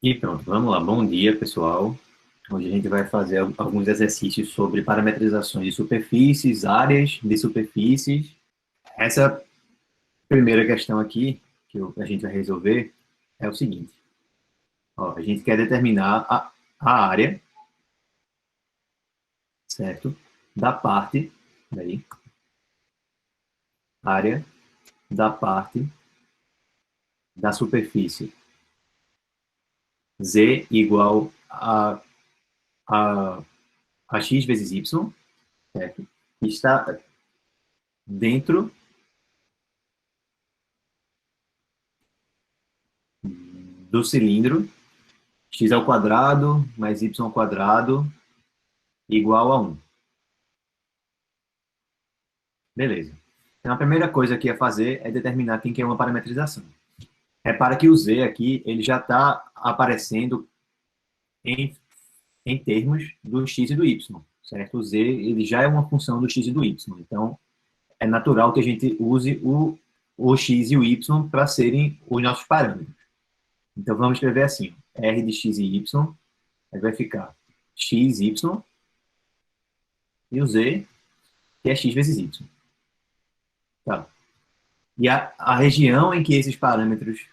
E pronto, vamos lá. Bom dia, pessoal. Hoje a gente vai fazer alguns exercícios sobre parametrizações de superfícies, áreas de superfícies. Essa primeira questão aqui, a gente vai resolver, é o seguinte. Ó, a gente quer determinar a área, certo? Da parte, daí, área da parte da superfície Z igual a, a x vezes y, certo? Está dentro do cilindro x ao quadrado mais y ao quadrado igual a 1. Beleza. Então, a primeira coisa que ia fazer é determinar quem que é uma parametrização. Repara que o z aqui, ele já está aparecendo em, em termos do x e do y, certo? O z, ele já é uma função do x e do y. Então, é natural que a gente use o x e o y para serem os nossos parâmetros. Então, vamos escrever assim, r de x e y, aí vai ficar x, y, e o z, que é x vezes y. Tá? E a região em que esses parâmetros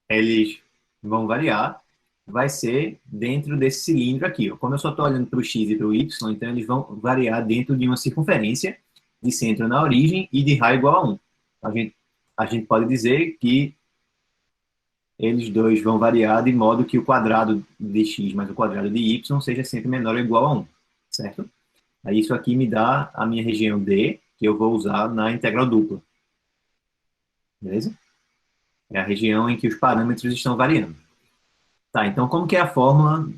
eles vão variar vai ser dentro desse cilindro aqui. Ó. Como eu só estou olhando para o x e para o y, então eles vão variar dentro de uma circunferência de centro na origem e de raio igual a 1. A gente pode dizer que eles dois vão variar de modo que o quadrado de x mais o quadrado de y seja sempre menor ou igual a 1, certo? Aí isso aqui me dá a minha região D, que eu vou usar na integral dupla. Beleza? É a região em que os parâmetros estão variando. Tá, então como que é a fórmula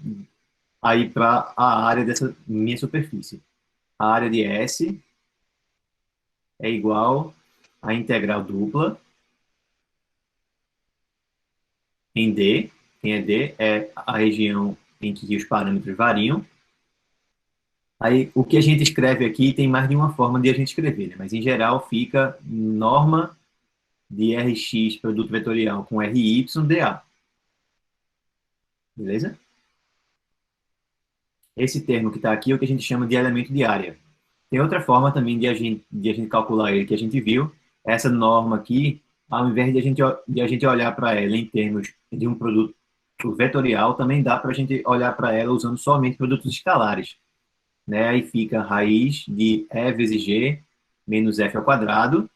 aí para a área dessa minha superfície? A área de S é igual à integral dupla em D. Quem é D é a região em que os parâmetros variam. Aí, o que a gente escreve aqui tem mais de uma forma de a gente escrever, né? Mas em geral fica norma de Rx produto vetorial com Ry dA. Beleza? Esse termo que está aqui é o que a gente chama de elemento de área. Tem outra forma também de a gente calcular ele que a gente viu. Essa norma aqui, ao invés de a gente olhar para ela em termos de um produto vetorial, também dá para a gente olhar para ela usando somente produtos escalares. Né? Aí fica raiz de E vezes G menos F ao quadrado,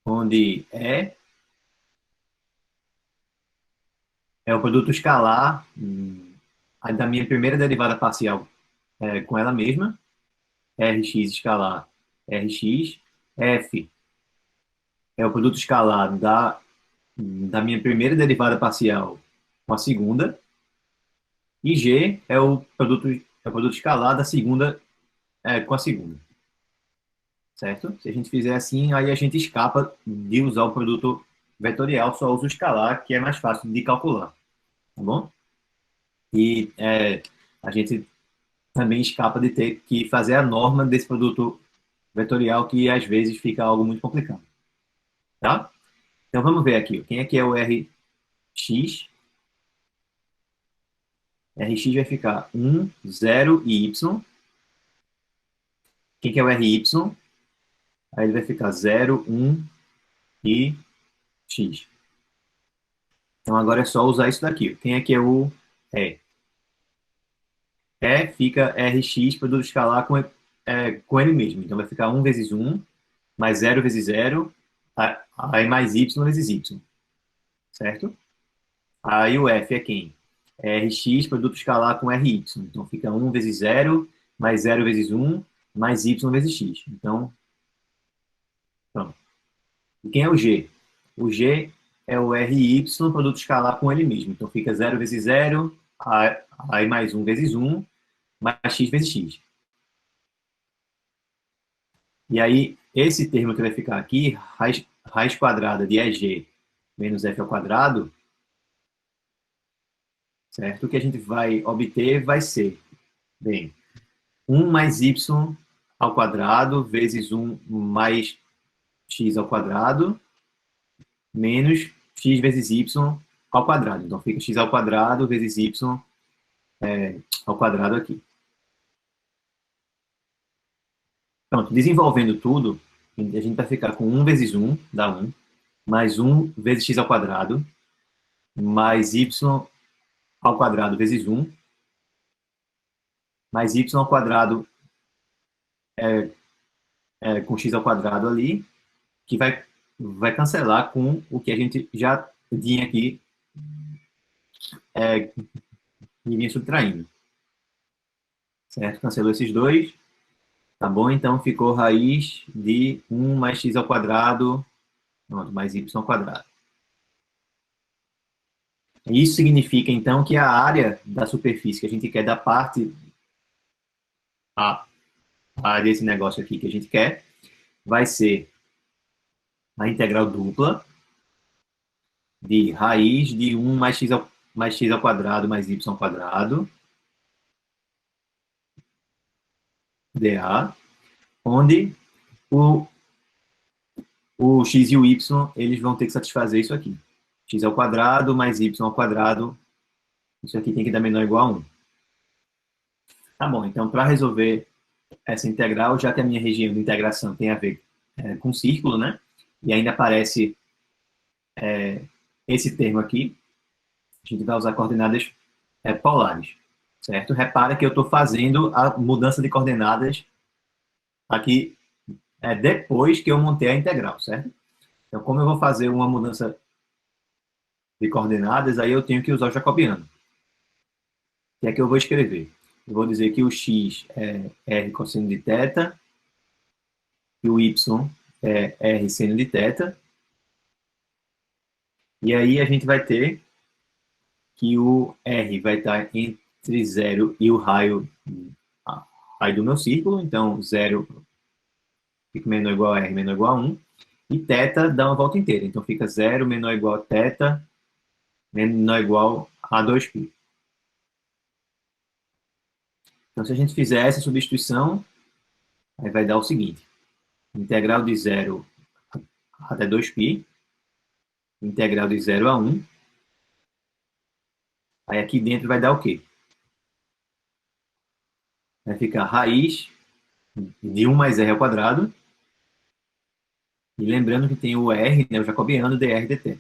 onde E é o produto escalar da minha primeira derivada parcial com ela mesma, Rx escalar Rx, F é o produto escalar da minha primeira derivada parcial com a segunda, e G é o produto escalar da segunda com a segunda. Certo? Se a gente fizer assim, aí a gente escapa de usar o produto vetorial, só usa o escalar, que é mais fácil de calcular. Tá bom? E a gente também escapa de ter que fazer a norma desse produto vetorial, que às vezes fica algo muito complicado. Tá? Então vamos ver aqui. Quem é que é o Rx? Rx vai ficar 1, 0 e y. Quem que é o Ry? Aí ele vai ficar 0, 1 e x. Então agora é só usar isso daqui. Quem é que é o E? Fica Rx produto escalar com ele mesmo. Então vai ficar 1 vezes 1, mais 0 vezes 0, aí mais y vezes y. Certo? Aí o F é quem? Rx produto escalar com Ry. Então fica 1 vezes 0, mais 0 vezes 1, mais y vezes x. Então, pronto. E quem é o G? O G é o Ry produto escalar com ele mesmo. Então fica 0 vezes 0, aí mais 1 vezes 1, mais x vezes x. E aí, esse termo que vai ficar aqui, raiz quadrada de EG menos f ao quadrado, certo? O que a gente vai obter vai ser, bem, 1 mais y ao quadrado vezes 1 mais x ao quadrado menos x vezes y ao quadrado. Então, fica x ao quadrado vezes y ao quadrado aqui. Pronto, desenvolvendo tudo, a gente vai ficar com 1 vezes 1, dá 1, mais 1 vezes x ao quadrado, mais y ao quadrado vezes 1, mais y ao quadrado com x ao quadrado ali, que vai cancelar com o que a gente já tinha aqui, e vinha subtraindo. Certo? Cancelou esses dois. Tá bom? Então, ficou raiz de 1 mais x ao quadrado, pronto, mais y ao quadrado. Isso significa, então, que a área da superfície que a gente quer da parte A desse negócio aqui que a gente quer vai ser a integral dupla de raiz de 1 mais x ao quadrado mais y ao quadrado, dA, onde o x e o y, eles vão ter que satisfazer isso aqui. X ao quadrado mais y ao quadrado, isso aqui tem que dar menor ou igual a 1. Tá bom, então para resolver essa integral, já que a minha região de integração tem a ver com círculo, né? E ainda aparece esse termo aqui, a gente vai usar coordenadas polares, certo? Repara que eu estou fazendo a mudança de coordenadas aqui depois que eu montei a integral, certo? Então, como eu vou fazer uma mudança de coordenadas, aí eu tenho que usar o jacobiano. O que é que eu vou escrever? Eu vou dizer que o x é r cosseno de θ, e o y é r seno de θ. E aí a gente vai ter que o r vai estar entre 0 e o raio do meu círculo. Então, 0 fica menor ou igual a r menor ou igual a 1. E θ dá uma volta inteira. Então, fica 0 menor ou igual a θ menor ou igual a 2π. Então, se a gente fizer essa substituição, aí vai dar o seguinte. Integral de 0 até 2π. Integral de 0 a 1. Aí aqui dentro vai dar o quê? Vai ficar raiz de 1 mais r ao quadrado. E lembrando que tem o r, né, o jacobiano, dr dθ.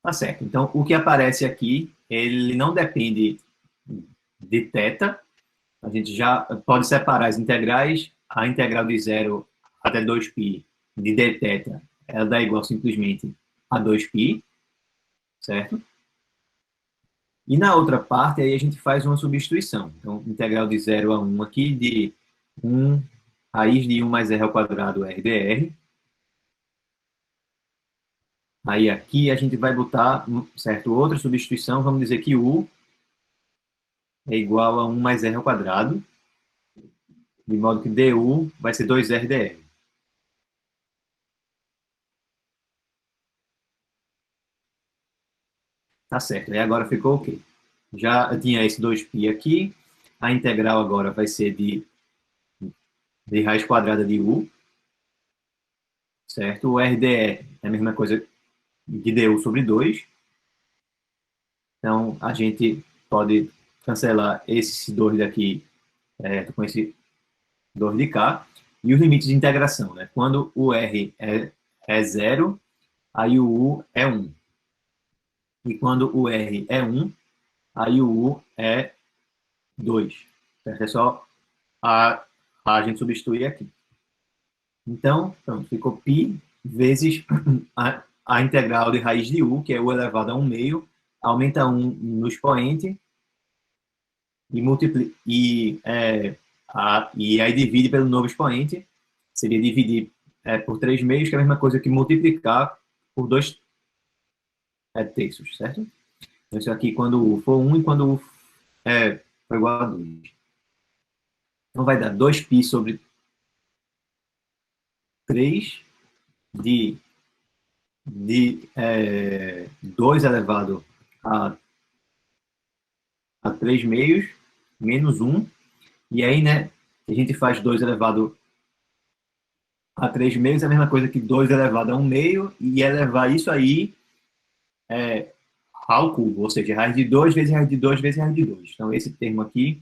Tá certo. Então, o que aparece aqui, ele não depende de θ. A gente já pode separar as integrais. A integral de 0 até 2π de dθ, ela dá igual simplesmente a 2π, certo? E na outra parte, aí a gente faz uma substituição. Então, integral de 0 a 1 aqui, de 1 raiz de 1 mais r ao quadrado r dr. Aí aqui a gente vai botar, certo, outra substituição. Vamos dizer que u é igual a 1 mais r ao quadrado, de modo que du vai ser 2r dr. Tá certo. E agora ficou o quê? Já tinha esse 2π aqui. A integral agora vai ser de raiz quadrada de u. Certo? O RDE é a mesma coisa que du sobre 2. Então, a gente pode cancelar esses dois daqui com esse 2 de cá. E os limites de integração, né? Quando o R é 0, aí o U é 1. E quando o R é 1, aí o U é 2. Certo? É só a gente substituir aqui. Então, pronto, ficou π vezes a integral de raiz de U, que é U elevado a 1 meio, aumenta 1 no expoente e multiplica e aí divide pelo novo expoente. Seria dividir por 3 meios, que é a mesma coisa que multiplicar por 2 terços, certo? Então, isso aqui quando U for 1 e quando U for igual a 2. Então, vai dar 2π sobre 3 de 2 elevado a 3 meios, menos 1. E aí, né, a gente faz 2 elevado a 3 meios, é a mesma coisa que 2 elevado a 1 meio, e elevar isso aí ao cubo, ou seja, raiz de 2 vezes raiz de 2 vezes raiz de 2. Então, esse termo aqui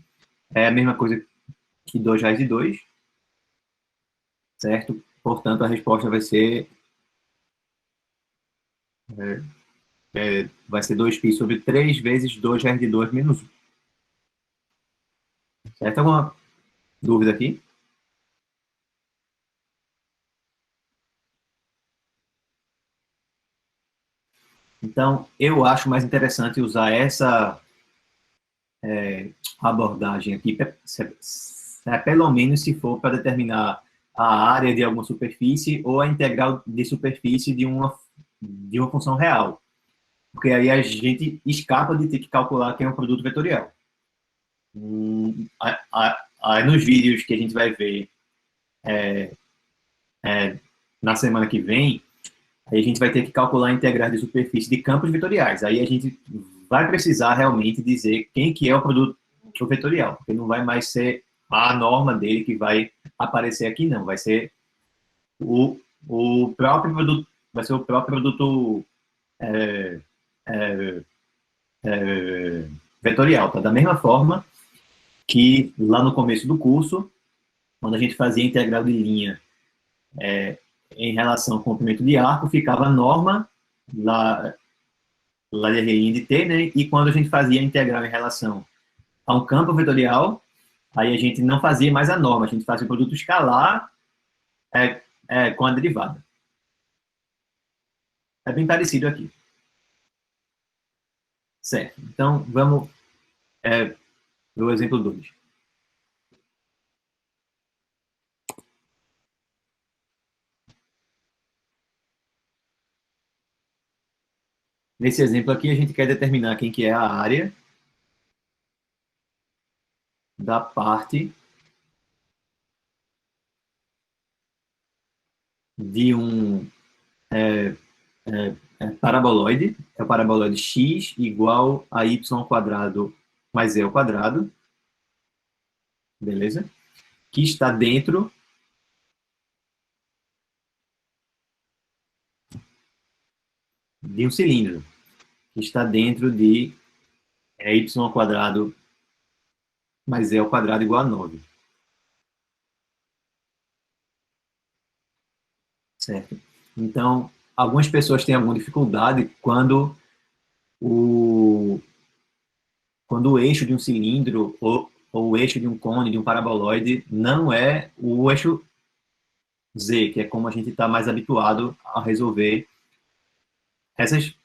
é a mesma coisa que 2 raiz de 2, certo? Portanto, a resposta vai ser, vai ser 2π sobre 3 vezes 2 raiz de 2 menos 1. Certo? Alguma dúvida aqui? Então, eu acho mais interessante usar essa abordagem aqui, pelo menos se for para determinar a área de alguma superfície ou a integral de superfície de uma função real. Porque aí a gente escapa de ter que calcular quem é um produto vetorial. Nos vídeos que a gente vai ver na semana que vem, aí a gente vai ter que calcular a integral de superfície de campos vetoriais. Aí a gente vai precisar realmente dizer quem que é o produto vetorial, porque não vai mais ser a norma dele que vai aparecer aqui, não. Vai ser o próprio produto, vai ser o próprio produto vetorial, tá? Da mesma forma que lá no começo do curso, quando a gente fazia integral de linha em relação ao comprimento de arco, ficava a norma lá de linha de T, né? E quando a gente fazia a integral em relação a um campo vetorial, aí a gente não fazia mais a norma, a gente fazia o produto escalar com a derivada. É bem parecido aqui. Certo. Então, vamos para o exemplo 2. Nesse exemplo aqui, a gente quer determinar quem que é a área da parte de um paraboloide, é o paraboloide x igual a y ao quadrado mais e ao quadrado, beleza? Que está dentro de um cilindro, que está dentro de y ao quadrado mais e ao quadrado igual a 9. Certo? Então, algumas pessoas têm alguma dificuldade quando o eixo de um cilindro ou o eixo de um cone, de um paraboloide, não é o eixo Z, que é como a gente está mais habituado a resolver essas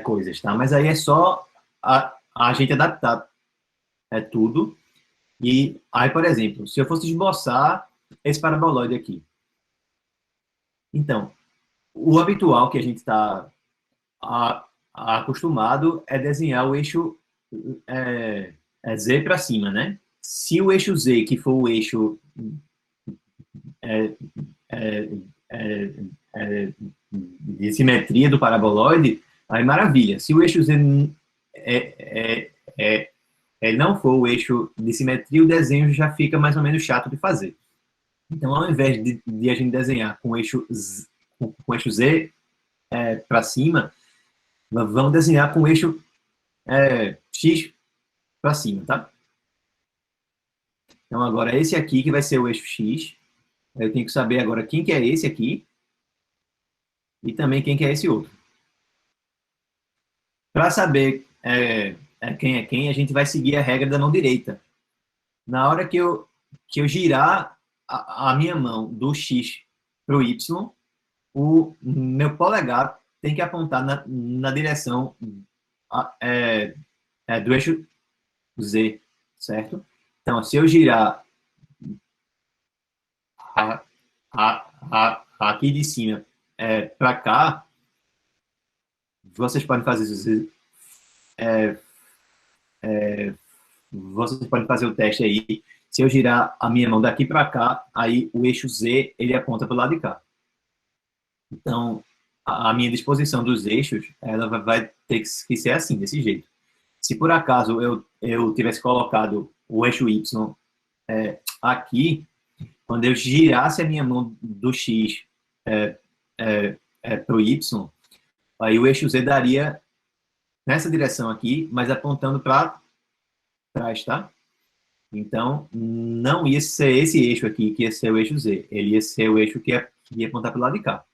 coisas, tá? Mas aí é só a gente adaptar tudo. E aí, por exemplo, se eu fosse esboçar esse paraboloide aqui, então, o habitual que a gente está acostumado é desenhar o eixo Z para cima, né? Se o eixo Z, que for o eixo é, é, de simetria do paraboloide, aí maravilha. Se o eixo Z não for o eixo de simetria, o desenho já fica mais ou menos chato de fazer. Então, ao invés de a gente desenhar com o eixo Z para cima, vamos desenhar com o eixo X para cima, tá? Então, agora, esse aqui que vai ser o eixo X. Eu tenho que saber agora quem que é esse aqui e também quem que é esse outro. Para saber quem é quem, a gente vai seguir a regra da mão direita. Na hora que eu girar a minha mão do X para o Y, o meu polegar tem que apontar na direção do eixo Z, certo? Então, se eu girar aqui de cima para cá, vocês podem fazer vocês podem fazer o teste aí. Se eu girar a minha mão daqui para cá, aí o eixo Z ele aponta para o lado de cá. Então, a minha disposição dos eixos ela vai ter que ser assim, desse jeito. Se por acaso eu tivesse colocado o eixo Y aqui, quando eu girasse a minha mão do X para o Y, Aí o eixo Z daria nessa direção aqui, mas apontando para trás, tá? Então, não ia ser esse eixo aqui que ia ser o eixo Z. Ele ia ser o eixo que ia apontar para o lado de cá.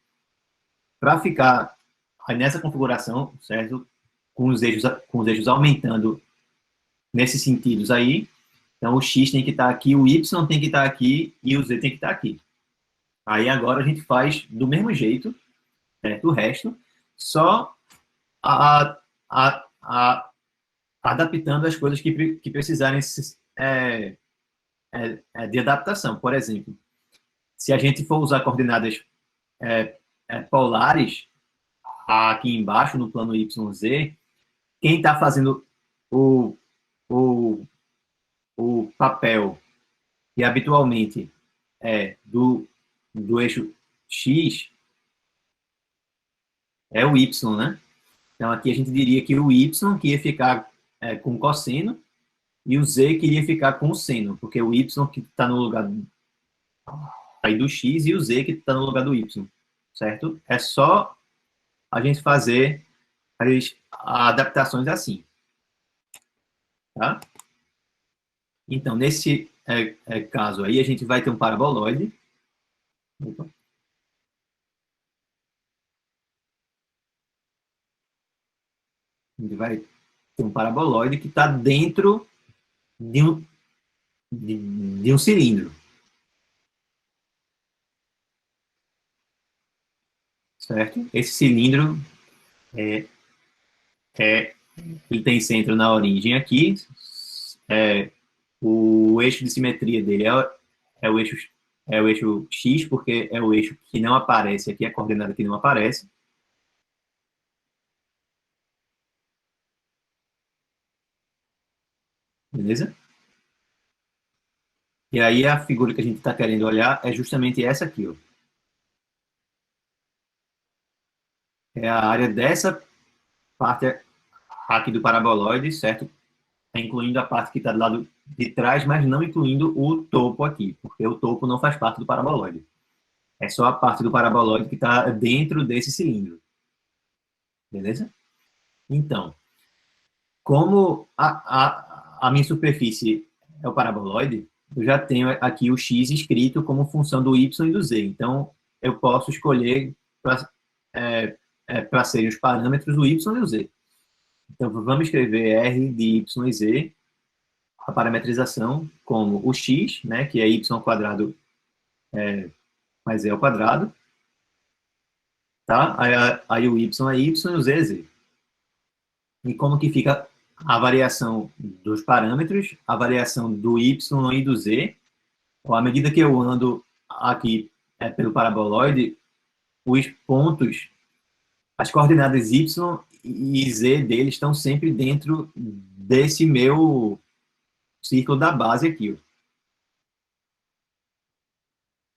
Para ficar nessa configuração, certo? Com os eixos aumentando nesses sentidos aí, então o X tem que estar aqui, o Y tem que estar aqui e o Z tem que estar aqui. Aí agora a gente faz do mesmo jeito, certo? O resto, só a, a, a, adaptando as coisas que precisarem de adaptação. Por exemplo, se a gente for usar coordenadas polares, aqui embaixo, no plano YZ, quem está fazendo o, o, o papel que habitualmente é do eixo X é o Y, né? Então, aqui a gente diria que o Y que ia ficar com cosseno e o Z que iria ficar com o seno, porque o Y que está no lugar aí do X e o Z que está no lugar do Y, certo? É só a gente fazer as adaptações assim, tá? Então, nesse caso aí, a gente vai ter um paraboloide. Opa. A gente vai ter um paraboloide que está dentro de um cilindro. Certo? Esse cilindro ele tem centro na origem aqui. O eixo de simetria dele o eixo X, porque é o eixo que não aparece aqui, a coordenada que não aparece. Beleza? E aí a figura que a gente está querendo olhar é justamente essa aqui, ó. É a área dessa parte aqui do paraboloide, certo? Incluindo a parte que está do lado de trás, mas não incluindo o topo aqui, porque o topo não faz parte do paraboloide. É só a parte do paraboloide que está dentro desse cilindro. Beleza? Então, como a minha superfície é o paraboloide, eu já tenho aqui o x escrito como função do y e do z. Então, eu posso escolher para serem os parâmetros o y e o z. Então, vamos escrever r de y e z, a parametrização como o x, né, que é y ao quadrado mais z ao quadrado, tá? Aí o y é y e o z é z. E como que fica a variação dos parâmetros, a variação do y e do z. À medida que eu ando aqui pelo paraboloide, os pontos, as coordenadas y e z deles estão sempre dentro desse meu círculo da base aqui, ó,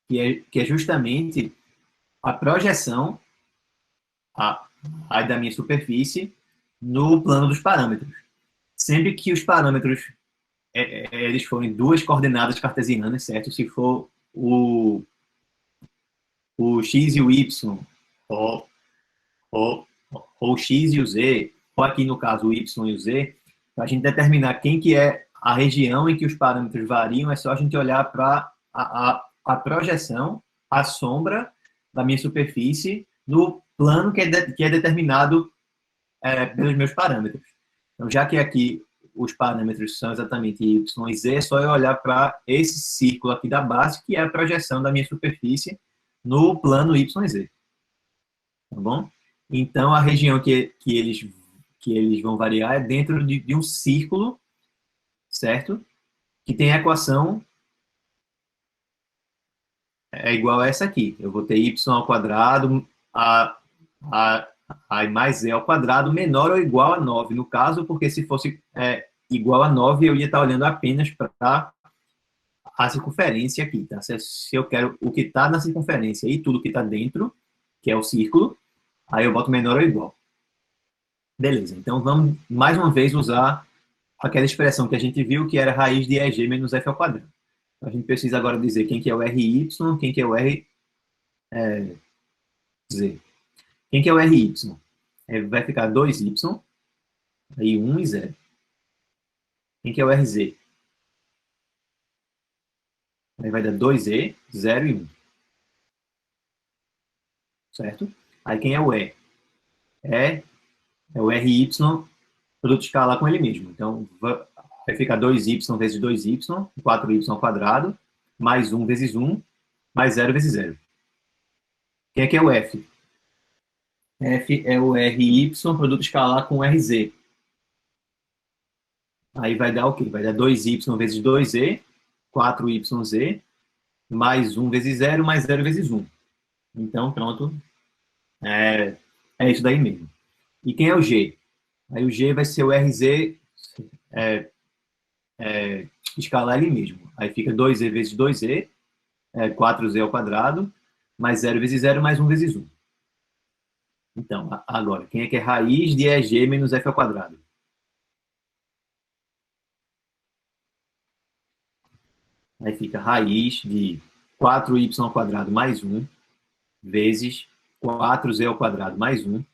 que é justamente a projeção da minha superfície no plano dos parâmetros. Sempre que os parâmetros eles forem duas coordenadas cartesianas, certo? Se for o x e o y, ou, ou o x e o z, ou aqui no caso o y e o z, para a gente determinar quem que é a região em que os parâmetros variam, é só a gente olhar para a projeção, a sombra da minha superfície no plano que é determinado pelos meus parâmetros. Então, já que aqui os parâmetros são exatamente y e z, é só eu olhar para esse círculo aqui da base, que é a projeção da minha superfície no plano y e z. Tá bom? Então, a região que eles vão variar é dentro de um círculo, certo? Que tem a equação igual a essa aqui. Eu vou ter y ao quadrado, a mais z ao quadrado menor ou igual a 9, no caso, porque se fosse igual a 9, eu ia estar olhando apenas para a circunferência aqui, tá? Se eu quero o que está na circunferência e tudo que está dentro, que é o círculo, aí eu boto menor ou igual. Beleza, então vamos mais uma vez usar aquela expressão que a gente viu, que era raiz de EG menos F ao quadrado. A gente precisa agora dizer quem que é o RY, quem que é o RZ. Quem que é o RY? vai ficar 2y, aí 1 e 0. Quem que é o RZ? Aí vai dar 2e, 0 e 1. Certo? Aí quem é o E? É o RY, produto escalar com ele mesmo. Então, vai ficar 2y vezes 2y, 4y ao quadrado, mais 1 vezes 1, mais 0 vezes 0. Quem é que é o F? F é o RY, produto escalar com RZ. Aí vai dar o quê? Vai dar 2y vezes 2e, 4yz, mais 1 vezes 0, mais 0 vezes 1. Então, pronto. É isso daí mesmo. E quem é o G? Aí o G vai ser o RZ é, escalar ele mesmo. Aí fica 2e vezes 2e, 4z ao quadrado, mais 0 vezes 0, mais 1 vezes 1. Então, agora, quem é que é raiz de EG menos f ao quadrado? Aí fica raiz de 4y ao quadrado mais 1 vezes 4z ao quadrado mais 1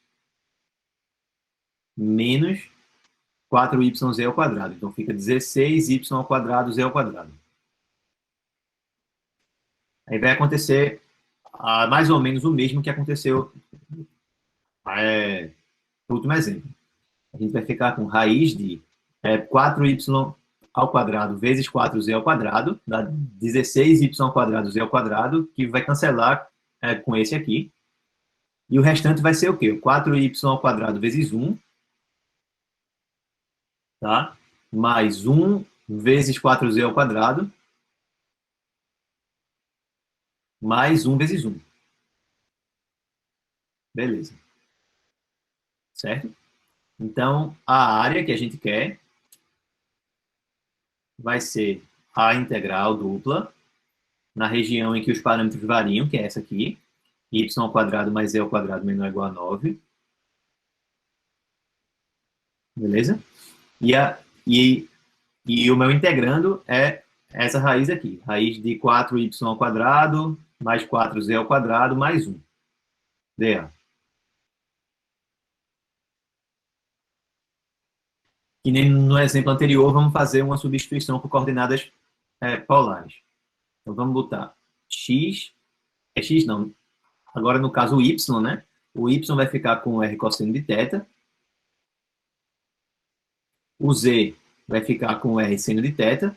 menos 4yz ao quadrado. Então fica 16y ao quadrado z ao quadrado. Aí vai acontecer mais ou menos o mesmo que aconteceu no último exemplo. A gente vai ficar com raiz de 4y ao quadrado vezes 4z ao quadrado, dá 16y ao quadrado z ao quadrado, que vai cancelar com esse aqui. E o restante vai ser o quê? 4y ao quadrado vezes 1, tá? Mais 1 vezes 4z ao quadrado, mais 1 vezes 1. Beleza. Certo? Então, a área que a gente quer vai ser a integral dupla na região em que os parâmetros variam, que é essa aqui, y ao quadrado mais e ao quadrado menor ou igual a 9. Beleza? E o meu integrando é essa raiz aqui. Raiz de 4y ao quadrado mais 4z ao quadrado mais 1. dA. E nem no exemplo anterior, vamos fazer uma substituição por coordenadas polares. Então, vamos botar x, x não, agora no caso o y, né? O y vai ficar com r cosseno de θ, o z vai ficar com r seno de θ,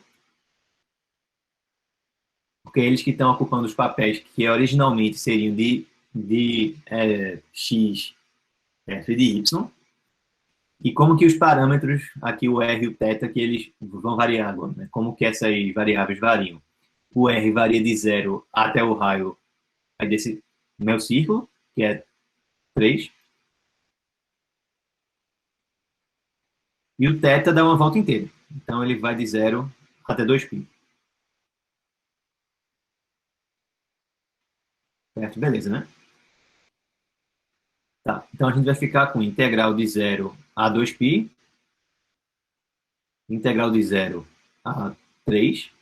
porque eles que estão ocupando os papéis que originalmente seriam de x, f de y, e como que os parâmetros, aqui o r e o θ, que eles vão variar agora, né? Como que essas variáveis variam. O r varia de 0 até o raio desse meu círculo, que é 3. E o θ dá uma volta inteira. Então, ele vai de 0 até 2π. Certo? Beleza, né? Tá. Então, a gente vai ficar com integral de 0 a 2π, integral de 0 a 3,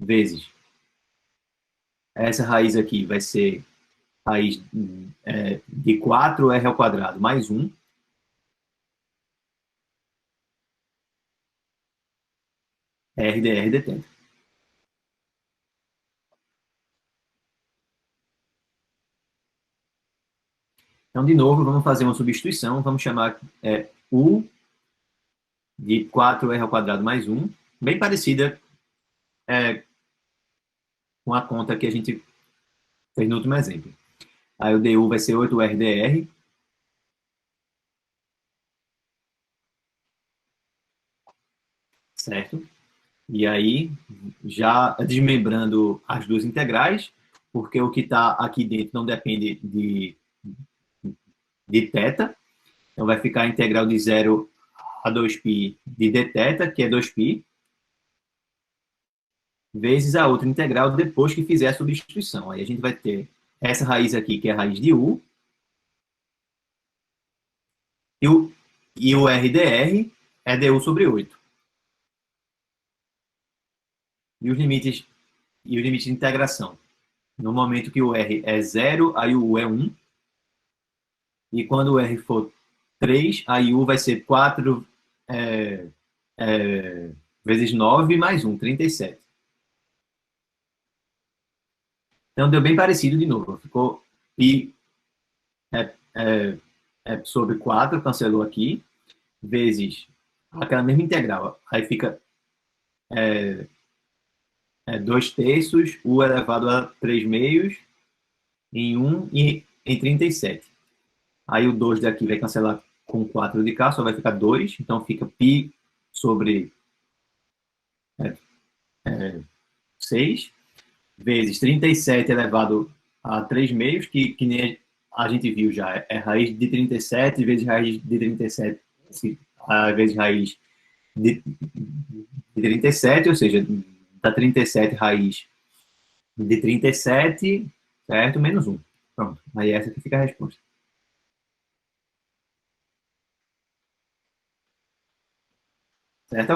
vezes essa raiz aqui vai ser raiz de 4r ao quadrado mais 1, r dr dθ. Então, de novo, vamos fazer uma substituição. Vamos chamar U de 4r ao quadrado mais 1, bem parecida com a conta que a gente fez no último exemplo. Aí o du vai ser 8r dr, certo? E aí, já desmembrando as duas integrais, porque o que está aqui dentro não depende de θ, então vai ficar a integral de 0 a 2π de dθ, que é 2π, vezes a outra integral depois que fizer a substituição. Aí a gente vai ter essa raiz aqui, que é a raiz de u, e o RdR é du sobre 8. E os limites de integração. No momento que o R é 0, aí o U é 1. E quando o R for 3, aí U vai ser 4 vezes 9 mais 1, 37. Então deu bem parecido de novo. Ficou π é, é, sobre 4, cancelou aqui, vezes aquela mesma integral. Aí fica 2 terços, U elevado a 3 meios, em 1 e em 37. Aí o 2 daqui vai cancelar com 4 de cá, só vai ficar 2. Então fica π sobre 6, vezes 37 elevado a 3 meios, que nem a gente viu já. É raiz de 37 vezes raiz de 37, vezes raiz de 37, ou seja, dá 37 raiz de 37, certo? Menos 1. Pronto. Aí essa que fica a resposta. Certo?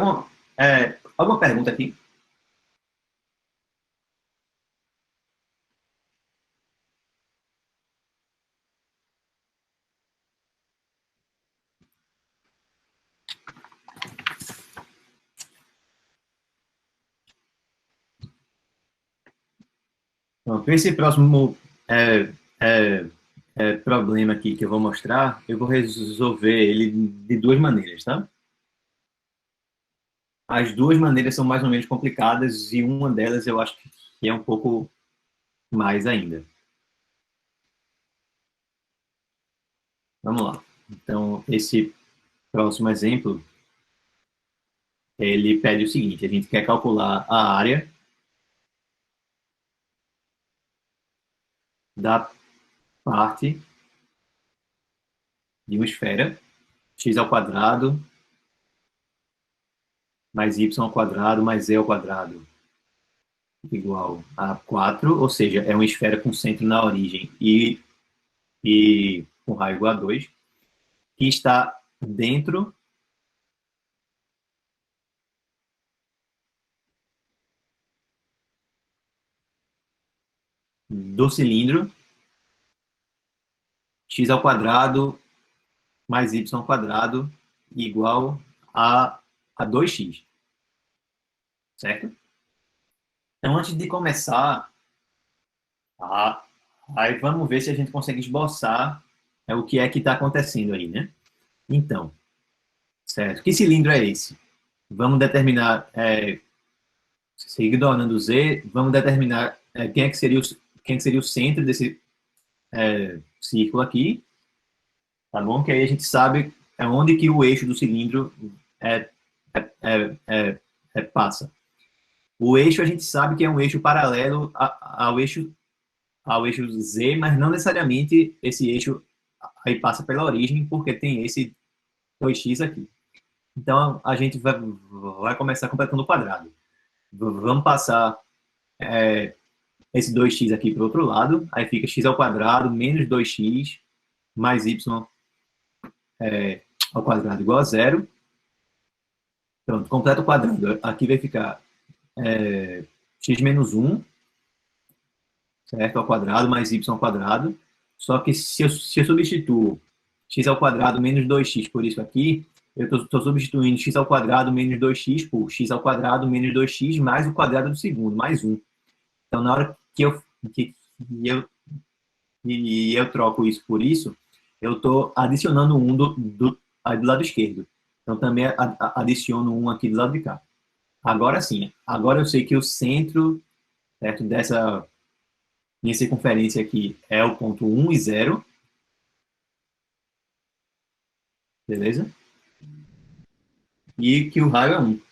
Alguma pergunta aqui? Pronto. Esse próximo é, é, problema aqui que eu vou mostrar, eu vou resolver ele de duas maneiras, tá? As duas maneiras são mais ou menos complicadas e uma delas eu acho que é um pouco mais ainda. Vamos lá. Então, esse próximo exemplo, ele pede o seguinte: a gente quer calcular a área da parte de uma esfera x ao quadrado mais y ao quadrado mais z ao quadrado igual a 4, ou seja, é uma esfera com centro na origem e com raio igual a 2, que está dentro do cilindro x ao quadrado mais y ao quadrado igual a 2x, certo? Então, antes de começar, a, aí vamos ver se a gente consegue esboçar o que é que está acontecendo aí, né? Então, certo? Que cilindro é esse? Vamos determinar, ignorando o Z, vamos determinar quem é que seria o centro desse círculo aqui, tá bom? Que aí a gente sabe onde que o eixo do cilindro é, passa. O eixo a gente sabe que é um eixo paralelo ao eixo Z, mas não necessariamente esse eixo aí passa pela origem, porque tem esse 2x aqui. Então a gente vai começar completando o quadrado. Vamos passar esse 2x aqui para o outro lado, aí fica x ao quadrado menos 2x mais y ao quadrado igual a zero. Pronto, completa o quadrado. Aqui vai ficar x menos 1, certo? Ao quadrado mais y ao quadrado. Só que se eu substituo x ao quadrado menos 2x por isso aqui, eu estou substituindo x ao quadrado menos 2x por x ao quadrado menos 2x mais o quadrado do segundo, mais 1. Então, na hora que eu, eu troco isso por isso, eu estou adicionando um do lado esquerdo. Então, também adiciono um aqui do lado de cá. Agora sim, agora eu sei que o centro, certo, dessa minha circunferência aqui é o ponto 1 e 0, beleza? E que o raio é 1.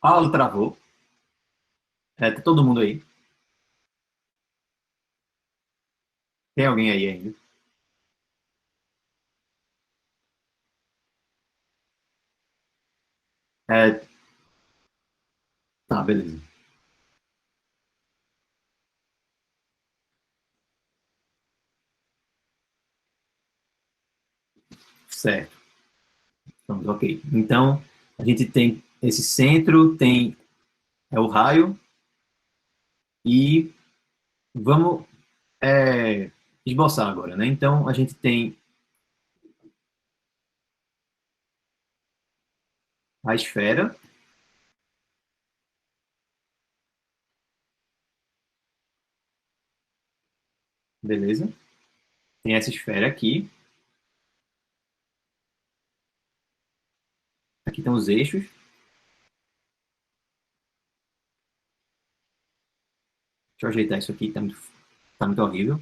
Paulo travou. Tá todo mundo aí. Tem alguém aí ainda? É, tá, beleza. Certo. Pronto, ok. Então, a gente tem esse centro, tem o raio, e vamos esboçar agora, né? Então, a gente tem a esfera, beleza? Tem essa esfera aqui. Aqui estão os eixos. Deixa eu ajeitar isso aqui, tá muito horrível.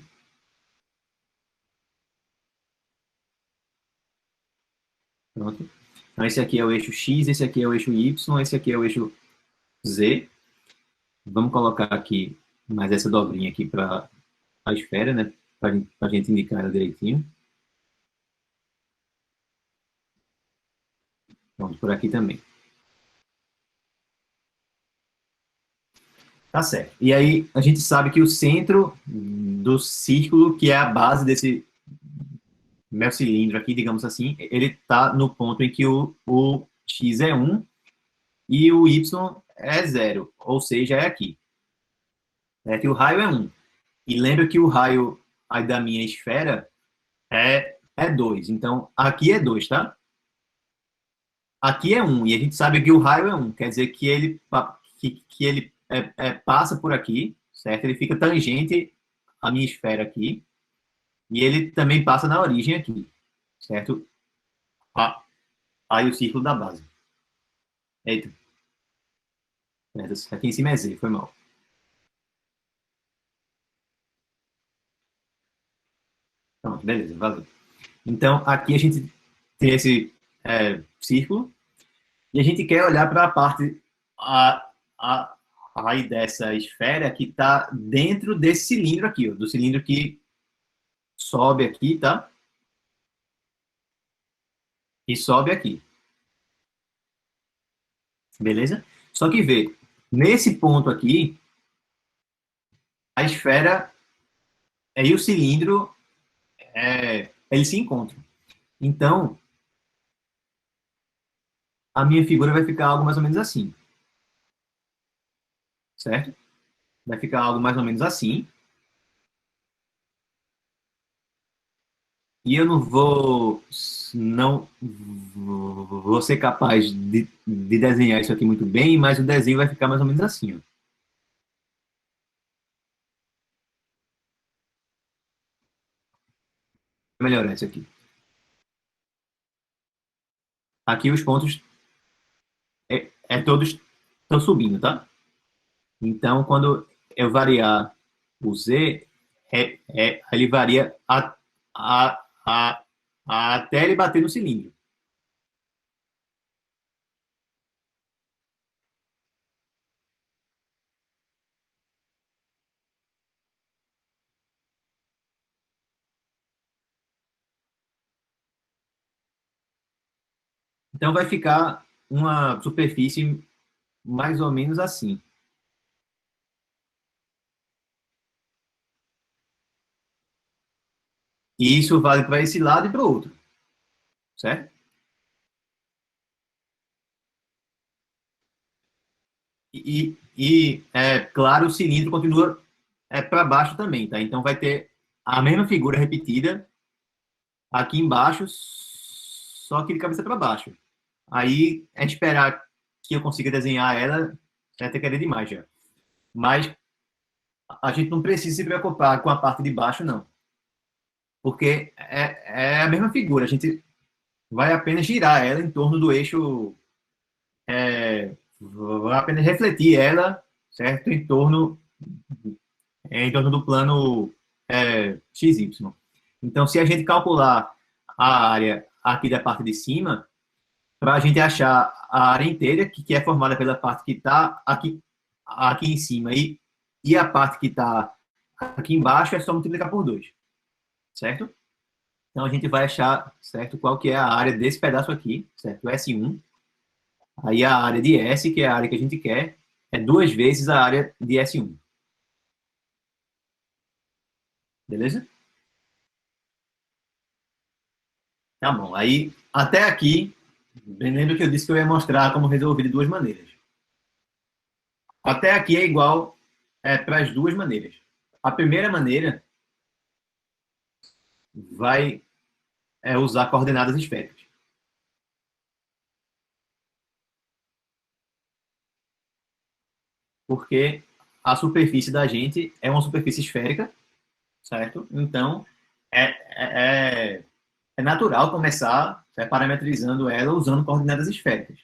Pronto. Então, esse aqui é o eixo X, esse aqui é o eixo Y, esse aqui é o eixo Z. Vamos colocar aqui mais essa dobrinha aqui para a esfera, né? Para a gente indicar ela direitinho. Pronto, por aqui também. Tá certo. E aí, a gente sabe que o centro do círculo, que é a base desse meu cilindro aqui, digamos assim, ele está no ponto em que o X é 1 e o Y é 0, ou seja, é aqui. É que o raio é 1. E lembra que o raio aí da minha esfera é 2. Então, aqui é 2, tá? Aqui é 1. E a gente sabe que o raio é 1. Quer dizer que ele passa por aqui, certo? Ele fica tangente à minha esfera aqui. E ele também passa na origem aqui, certo? Ah, aí o círculo da base. Eita, aqui em cima é Z, foi mal. Pronto, beleza, valeu. Então, aqui a gente tem esse círculo e a gente quer olhar para a parte a, aí dessa esfera que está dentro desse cilindro aqui, ó, do cilindro que sobe aqui, tá? E sobe aqui, beleza? Só que vê, nesse ponto aqui, a esfera e o cilindro eles se encontram. Então, a minha figura vai ficar algo mais ou menos assim, certo? Vai ficar algo mais ou menos assim. E eu não vou ser capaz de desenhar isso aqui muito bem, mas o desenho vai ficar mais ou menos assim, ó. Vou melhorar isso aqui. Aqui os pontos todos estão subindo, tá? Então, quando eu variar o Z, ele varia a, até ele bater no cilindro. Então, vai ficar uma superfície mais ou menos assim. E isso vale para esse lado e para o outro, certo? Claro, o cilindro continua para baixo também, tá? Então vai ter a mesma figura repetida aqui embaixo, só que de cabeça para baixo. Aí é esperar que eu consiga desenhar ela, vai ter que querer demais já. Mas a gente não precisa se preocupar com a parte de baixo, não. Porque é a mesma figura. A gente vai apenas girar ela em torno do eixo, vai apenas refletir ela, certo? Em torno do plano XY. Então, se a gente calcular a área aqui da parte de cima, para a gente achar a área inteira, que é formada pela parte que está aqui em cima e a parte que está aqui embaixo, é só multiplicar por 2, certo? Então, a gente vai achar, certo, qual que é a área desse pedaço aqui, certo? S1. Aí a área de S, que é a área que a gente quer, é 2 vezes a área de S1. Beleza? Tá bom. Aí, até aqui, Bem, lembra que eu disse que eu ia mostrar como resolver de duas maneiras. Até aqui é igual para as duas maneiras. A primeira maneira vai usar coordenadas esféricas. Porque a superfície da gente é uma superfície esférica, certo? Então, é, é natural começar parametrizando ela usando coordenadas esféricas.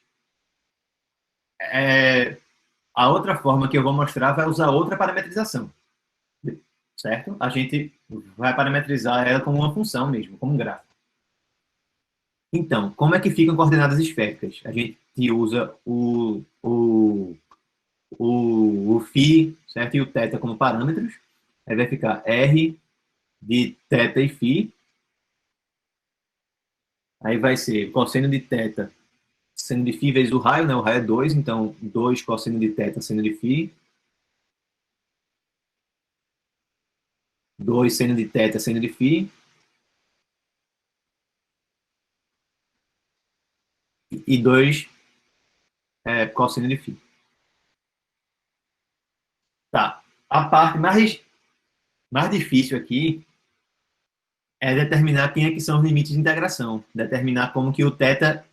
A outra forma que eu vou mostrar vai usar outra parametrização, certo? A gente vai parametrizar ela como uma função mesmo, como um gráfico. Então, como é que ficam coordenadas esféricas? A gente usa o φ, certo? E o θ como parâmetros. Aí vai ficar R de θ e φ. Aí vai ser cosseno de θ seno de φ vezes o raio, né? O raio é 2, então 2 cosseno de θ seno de φ. 2 seno de θ seno de φ. E 2 cosseno de φ. Tá. A parte mais difícil aqui é determinar quem é que são os limites de integração. Determinar como que o θ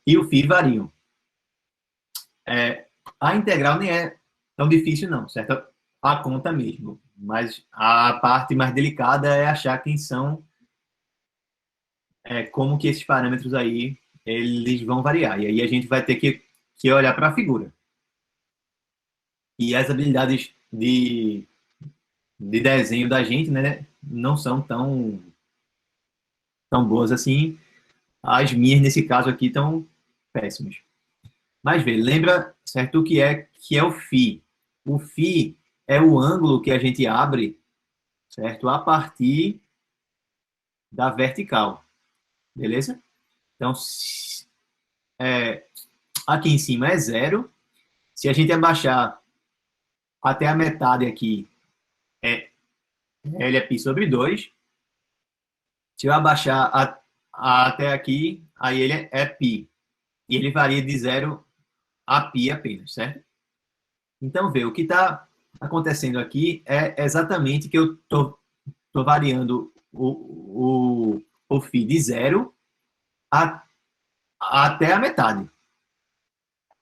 e o φ variam. A integral nem é tão difícil, não, certo? A conta mesmo. Mas a parte mais delicada é achar quem são, como que esses parâmetros aí eles vão variar. E aí a gente vai ter que olhar para a figura. E as habilidades de desenho da gente, né, não são tão boas assim. As minhas, nesse caso aqui, estão péssimas. Mas vê, lembra, certo, o que é o φ. O φ é o ângulo que a gente abre, certo, a partir da vertical, beleza? Então, aqui em cima é zero. Se a gente abaixar até a metade aqui, L é π sobre 2. Se eu abaixar até aqui, aí ele é π. E ele varia de 0 a π apenas, certo? Então, vê, o que está acontecendo aqui é exatamente que eu estou variando o φ de 0 até a metade.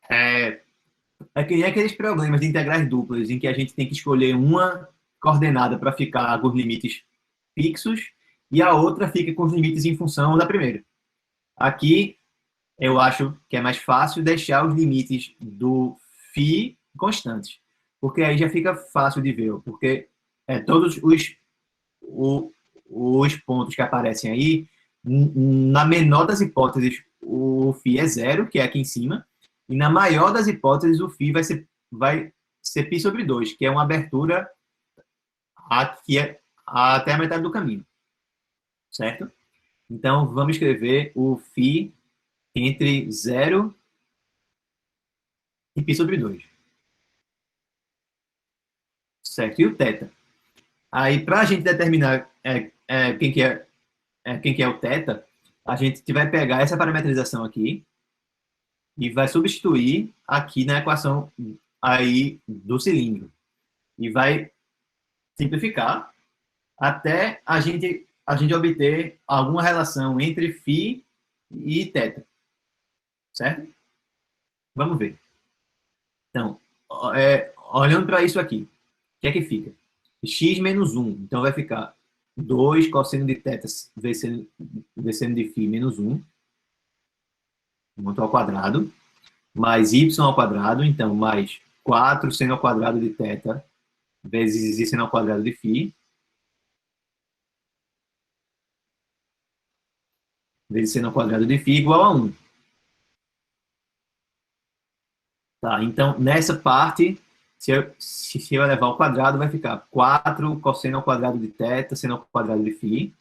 É que nem aqueles problemas de integrais duplas, em que a gente tem que escolher uma coordenada para ficar com os limites fixos e a outra fica com os limites em função da primeira. Aqui, eu acho que é mais fácil deixar os limites do φ constantes, porque aí já fica fácil de ver, porque todos os pontos que aparecem aí, na menor das hipóteses, o φ é zero, que é aqui em cima, e na maior das hipóteses, o φ vai ser π sobre 2, que é uma abertura aqui até a metade do caminho, certo? Então, vamos escrever o φ entre 0 e π sobre 2, certo? E o θ? Aí, para a gente determinar quem que é o θ, a gente vai pegar essa parametrização aqui e vai substituir aqui na equação aí do cilindro. E vai simplificar até a gente obter alguma relação entre φ e θ. Certo? Vamos ver. Então, olhando para isso aqui, o que é que fica? X menos 1. Então, vai ficar 2 cosseno de θ vezes de φ menos 1, ao quadrado, mais y ao quadrado, então, mais 4 seno ao quadrado de θ vezes y seno ao quadrado de φ, vezes seno ao quadrado de φ igual a 1. Tá, então, nessa parte, se eu levar ao quadrado, vai ficar 4 cosseno ao quadrado de θ, seno ao quadrado de φ,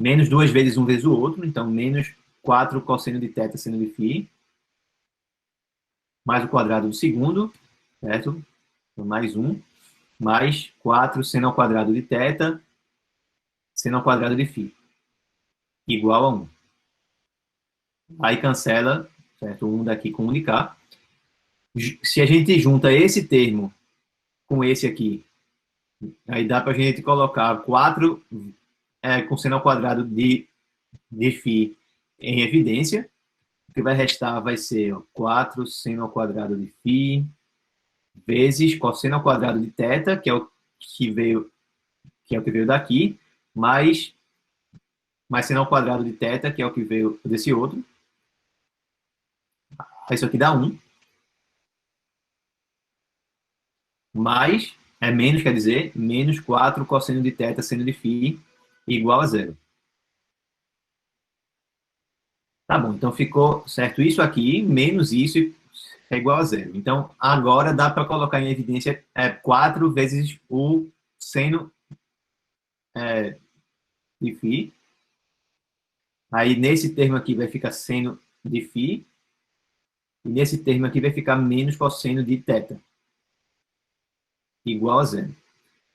menos 2 vezes um vezes o outro, então, menos 4 cosseno de θ, seno de φ, mais o quadrado do segundo, certo? Então, mais 1, mais 4 seno ao quadrado de θ, seno ao quadrado de φ. igual a 1. Aí cancela, certo? 1 daqui com 1 de cá. Se a gente junta esse termo com esse aqui, aí dá para a gente colocar 4 com seno ao quadrado de φ em evidência. O que vai restar vai ser 4 seno ao quadrado de φ vezes cosseno ao quadrado de θ, que é o que veio daqui, mais seno ao quadrado de θ, que é o que veio desse outro. Isso aqui dá 1. Mais, menos, quer dizer, menos 4 cosseno de θ seno de φ igual a 0. Tá bom, então ficou certo isso aqui, menos isso é igual a 0. Então, agora dá para colocar em evidência 4 vezes o seno de φ. Aí, nesse termo aqui vai ficar seno de φ. E nesse termo aqui vai ficar menos cosseno de θ. Igual a 0.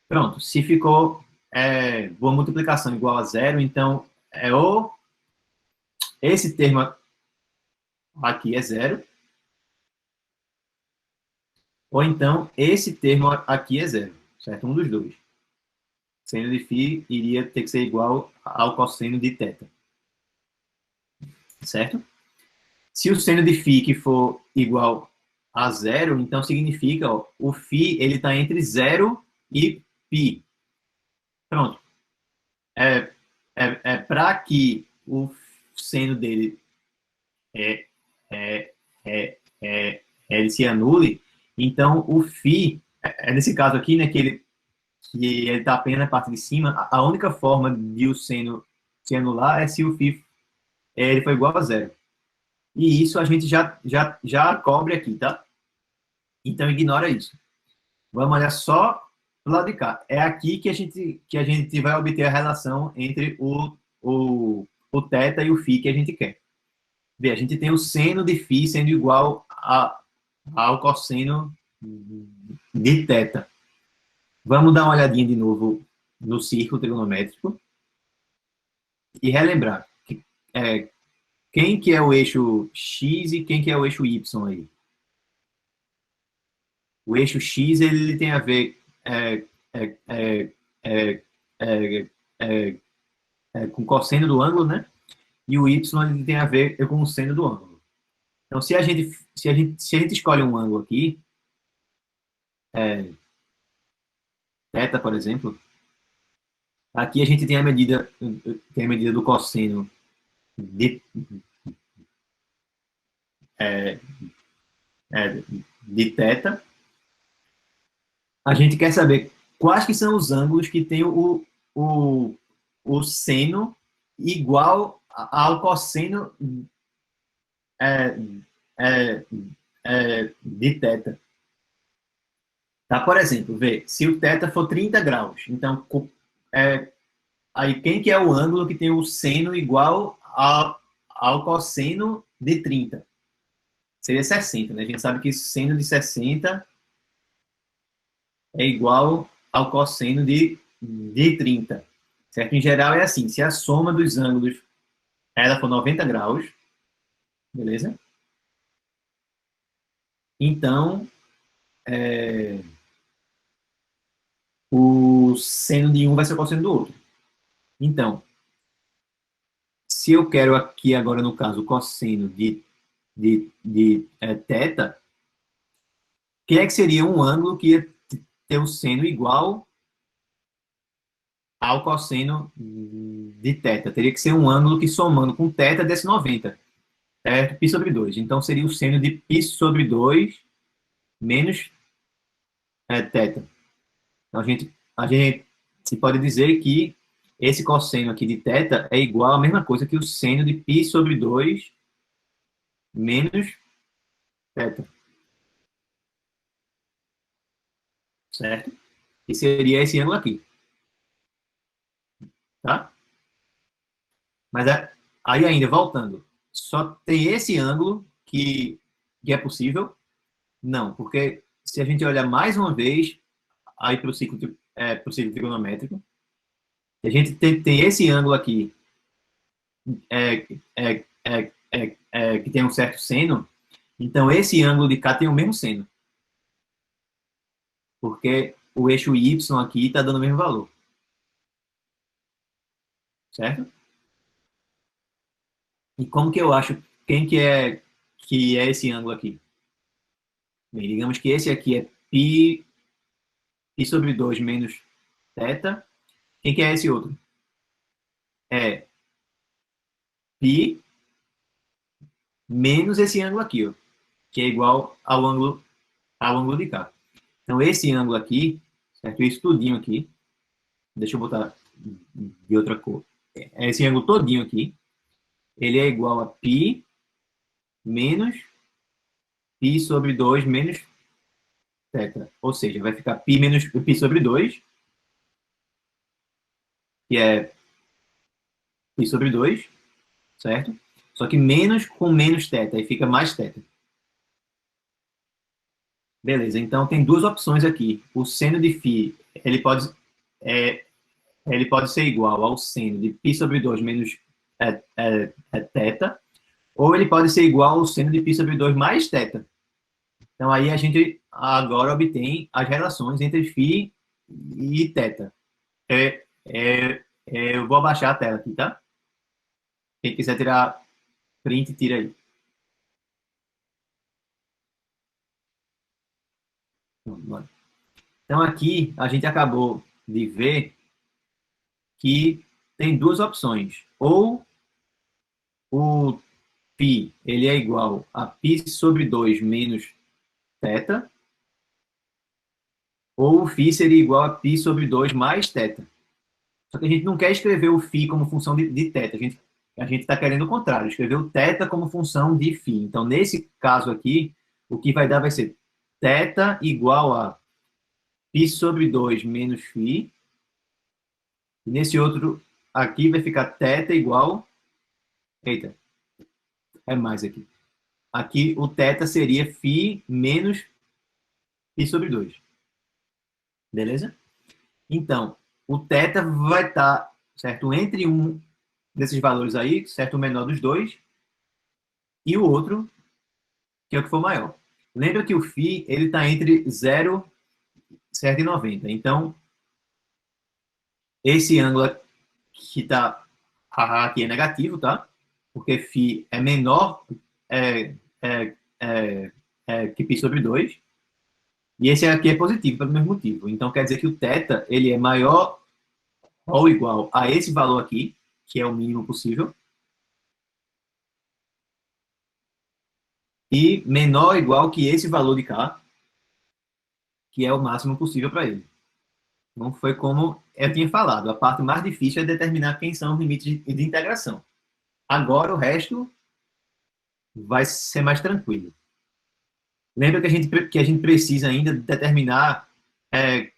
Pronto, se ficou boa multiplicação igual a 0, então esse termo aqui é 0, ou então esse termo aqui é 0, certo? Um dos dois. Seno de φ iria ter que ser igual ao cosseno de θ, certo? Se o seno de φ que for igual a 0, então significa, o φ ele está entre 0 e π. Pronto. Para que o seno dele ele se anule, então o φ, nesse caso aqui, né, que ele está apenas na parte de cima, a única forma de o seno se anular é se o φ ele for igual a 0. E isso a gente já cobre aqui, tá? Então ignora isso. Vamos olhar só do lado de cá. É aqui que a gente vai obter a relação entre o θ e o φ que a gente quer. Vê, a gente tem o seno de φ sendo igual ao cosseno de θ. Vamos dar uma olhadinha de novo no círculo trigonométrico e relembrar quem que é o eixo x e quem que é o eixo y aí. O eixo x ele tem a ver com o cosseno do ângulo, né? E o y ele tem a ver com o seno do ângulo. Então, se a gente escolhe um ângulo aqui, θ, por exemplo, aqui a gente tem a medida do cosseno de θ. A gente quer saber quais que são os ângulos que tem o seno igual ao cosseno de θ. Tá? Por exemplo, vê, se o θ for 30 graus, então, aí quem que é o ângulo que tem o seno igual ao cosseno de 30? Seria 60, né? A gente sabe que seno de 60 é igual ao cosseno de 30. Certo? Em geral é assim, se a soma dos ângulos ela for 90 graus, beleza? Então, o seno de um vai ser o cosseno do outro. Então, se eu quero aqui agora, no caso, o cosseno de θ, que é que seria um ângulo que ia ter o seno igual ao cosseno de θ? Teria que ser um ângulo que, somando com θ, desse 90. Certo? Π sobre 2. Então, seria o seno de π sobre 2 menos θ. Então, a gente se pode dizer que esse cosseno aqui de θ é igual à mesma coisa que o seno de π sobre 2 menos θ. Certo? Que seria esse ângulo aqui. Tá? Mas aí ainda, voltando, só tem esse ângulo que é possível? Não, porque se a gente olhar mais uma vez aí para o ciclo trigonométrico, a gente tem esse ângulo aqui é, que tem um certo seno, então esse ângulo de cá tem o mesmo seno, porque o eixo y aqui está dando o mesmo valor, certo? E como que eu acho quem que é esse ângulo aqui? Bem, digamos que esse aqui é π sobre 2 menos θ. Quem que é esse outro? É π menos esse ângulo aqui, ó, que é igual ao ângulo de cá. Então, esse ângulo aqui, certo? Isso tudinho aqui, deixa eu botar de outra cor. Esse ângulo todinho aqui, ele é igual a π menos π sobre 2 menos θ. Ou seja, vai ficar π menos π sobre 2, que é π sobre 2, certo? Só que menos com menos θ, aí fica mais θ. Beleza, então tem duas opções aqui. O seno de φ, é, ele pode ser igual ao seno de π sobre 2 menos θ, ou ele pode ser igual ao seno de π sobre 2 mais θ. Então, aí a gente agora obtém as relações entre φ e θ. Eu vou abaixar a tela aqui, tá? Quem quiser tirar print, tira aí. Então, aqui a gente acabou de ver que tem duas opções. Ou o π ele é igual a π sobre 2 menos θ, ou o φ seria igual a π sobre 2 mais θ. Só que a gente não quer escrever o φ como função de θ. A gente está querendo o contrário, escrever o θ como função de φ. Então, nesse caso aqui, o que vai dar vai ser θ igual a π sobre 2 menos φ. E nesse outro aqui vai ficar θ igual... Eita, é mais aqui. Aqui o θ seria φ menos π sobre 2. Beleza? Então, o θ vai estar, certo, entre um desses valores aí, certo, o menor dos dois, e o outro, que é o que for maior. Lembra que o φ, ele está entre 0, certo, e 90. Então, esse ângulo que está aqui é negativo, tá? Porque φ é menor é, é, que π sobre 2. E esse aqui é positivo pelo mesmo motivo. Então, quer dizer que o θ, ele é maior ou igual a esse valor aqui, que é o mínimo possível, e menor ou igual que esse valor de K, que é o máximo possível para ele. Não foi como eu tinha falado. A parte mais difícil é determinar quem são os limites de integração. Agora, o resto vai ser mais tranquilo. Lembra que a gente precisa ainda determinar é,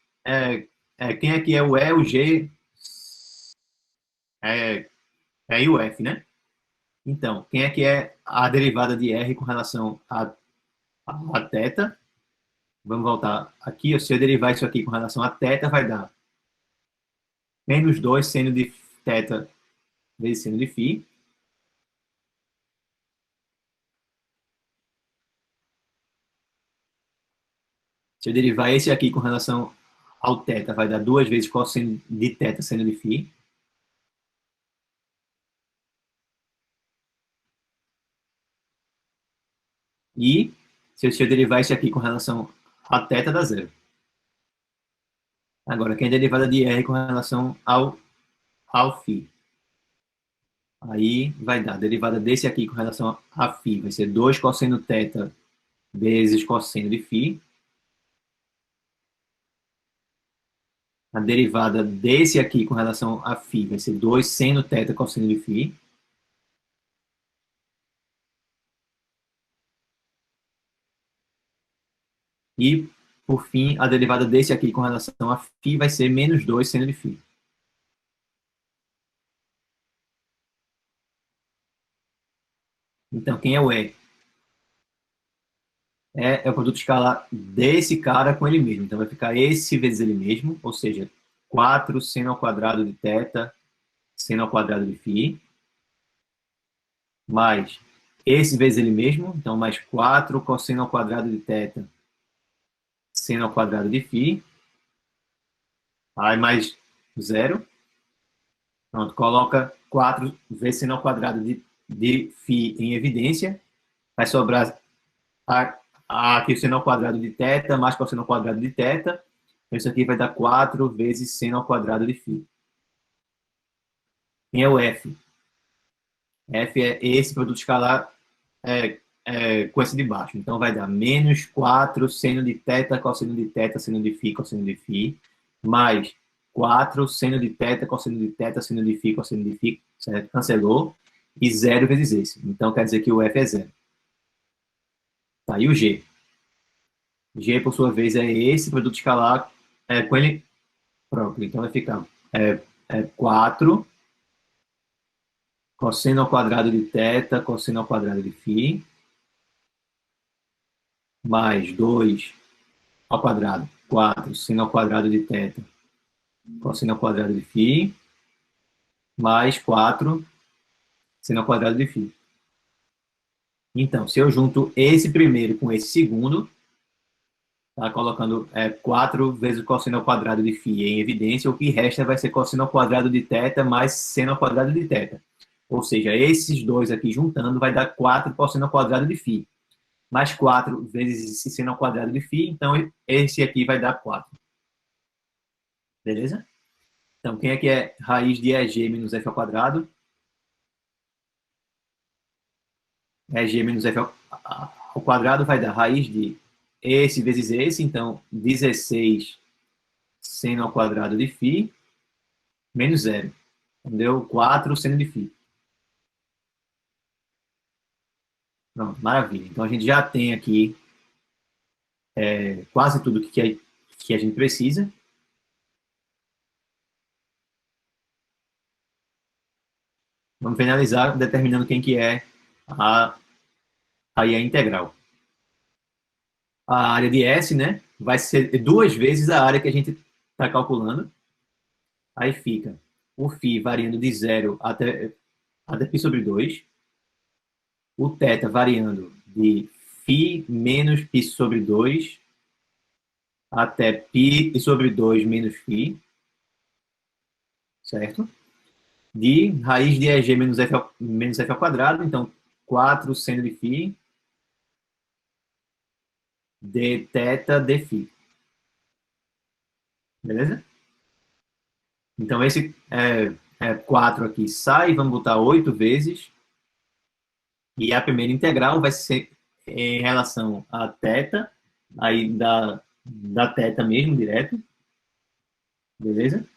quem é que é o E, o G é, e o F, né? Então, quem é que é a derivada de R com relação a θ? Vamos voltar aqui. Se eu derivar isso aqui com relação a θ, vai dar menos 2 seno de θ vezes seno de φ. Se eu derivar esse aqui com relação ao θ, vai dar 2 vezes cosseno de θ seno de φ. E se eu derivar esse aqui com relação a θ, dá zero. Agora, quem é a derivada de R com relação ao φ? Aí vai dar a derivada desse aqui com relação a φ. Vai ser 2 cosseno θ vezes cosseno de φ. A derivada desse aqui com relação a φ vai ser 2 seno θ cosseno de φ. E, por fim, a derivada desse aqui com relação a φ vai ser menos 2 seno de φ. Então, quem é o E? É o produto escalar desse cara com ele mesmo. Então, vai ficar esse vezes ele mesmo, ou seja, 4 seno ao quadrado de θ, seno ao quadrado de φ. mais esse vezes ele mesmo, então mais 4 cosseno ao quadrado de θ, seno ao quadrado de φ, aí mais zero. Pronto, coloca 4 vezes seno ao quadrado de φ em evidência, vai sobrar aqui o seno ao quadrado de θ mais cosseno ao quadrado de θ, então isso aqui vai dar 4 vezes seno ao quadrado de φ. Quem é o f? F é esse produto escalar com esse de baixo. Então, vai dar menos 4 seno de θ, cosseno de θ, seno de φ, cosseno de φ, mais 4 seno de θ, cosseno de θ, seno de φ, cosseno de φ, certo? Cancelou. E 0 vezes esse. Então, quer dizer que o F é 0. Tá, e o G? G, por sua vez, é esse produto escalar com ele próprio. Então, vai ficar 4 cosseno ao quadrado de θ, cosseno ao quadrado de φ, mais 2 ao quadrado, 4 seno ao quadrado de θ, cosseno ao quadrado de φ, mais 4 seno ao quadrado de φ. Então, se eu junto esse primeiro com esse segundo, tá colocando 4 vezes o cosseno ao quadrado de φ em evidência, o que resta vai ser cosseno ao quadrado de θ mais seno ao quadrado de θ. Ou seja, esses dois aqui juntando vai dar 4 cosseno ao quadrado de φ. Mais 4 vezes esse seno ao quadrado de φ, então esse aqui vai dar 4. Beleza? Então, quem é que é raiz de EG menos F ao quadrado? EG menos F ao quadrado vai dar raiz de esse vezes esse, então 16 seno ao quadrado de φ menos 0. Deu 4 seno de φ. Pronto, maravilha. Então a gente já tem aqui quase tudo que a gente precisa. Vamos finalizar determinando quem que é aí a integral. A área de S, né, vai ser 2 vezes a área que a gente está calculando. Aí fica o φ variando de 0 até π sobre 2. O θ variando de φ menos π sobre 2 até π sobre 2 menos φ. Certo? De raiz de EG menos F ao quadrado. Então, 4 seno de φ de θ de φ. Beleza? Então, esse 4 aqui sai, vamos botar 8 vezes. E a primeira integral vai ser em relação a θ, aí da θ mesmo, direto. Beleza?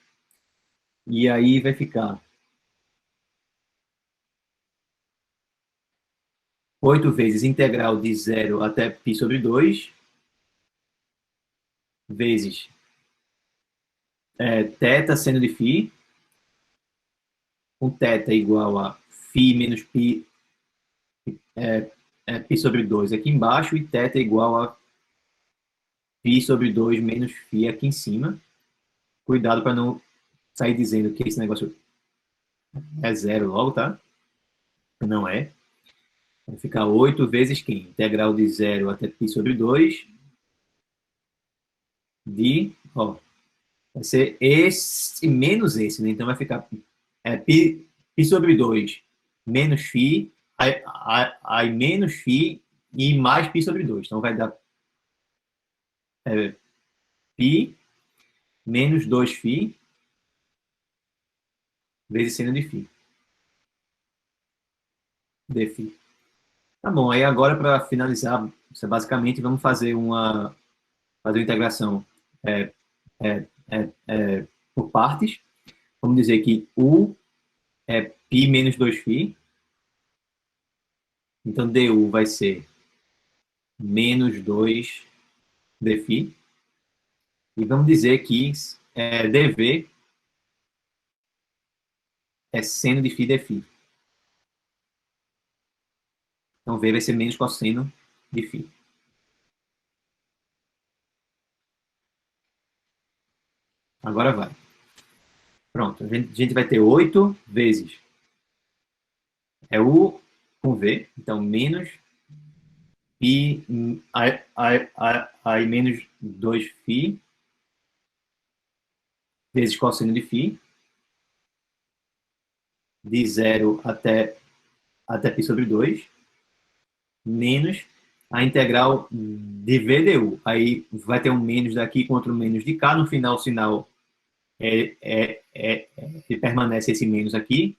E aí vai ficar 8 vezes integral de 0 até π sobre 2, vezes θ seno de φ, com θ igual a φ menos π, π sobre 2 aqui embaixo, e θ igual a π sobre 2 menos φ aqui em cima. Cuidado para não sair dizendo que esse negócio é zero logo, tá? Não é. Vai ficar 8 vezes quem? Integral de 0 até π sobre 2 de, vai ser esse menos esse, né? Então vai ficar π sobre 2 menos φ, aí menos φ e mais π sobre 2. Então vai dar π menos 2φ vezes seno de φ. dφ. Tá bom, aí agora para finalizar, basicamente vamos fazer uma integração por partes. Vamos dizer que U é π menos 2φ. Então, du vai ser menos 2 dφ. E vamos dizer que dv é seno de φ dφ. Então, v vai ser menos cosseno de φ. Agora vai. Pronto, a gente vai ter 8 vezes U com V, então menos π, aí menos 2φ vezes cosseno de φ, de 0 até π sobre 2, menos a integral de V du. Aí vai ter um menos daqui contra o menos de cá. No final, o sinal permanece esse menos aqui.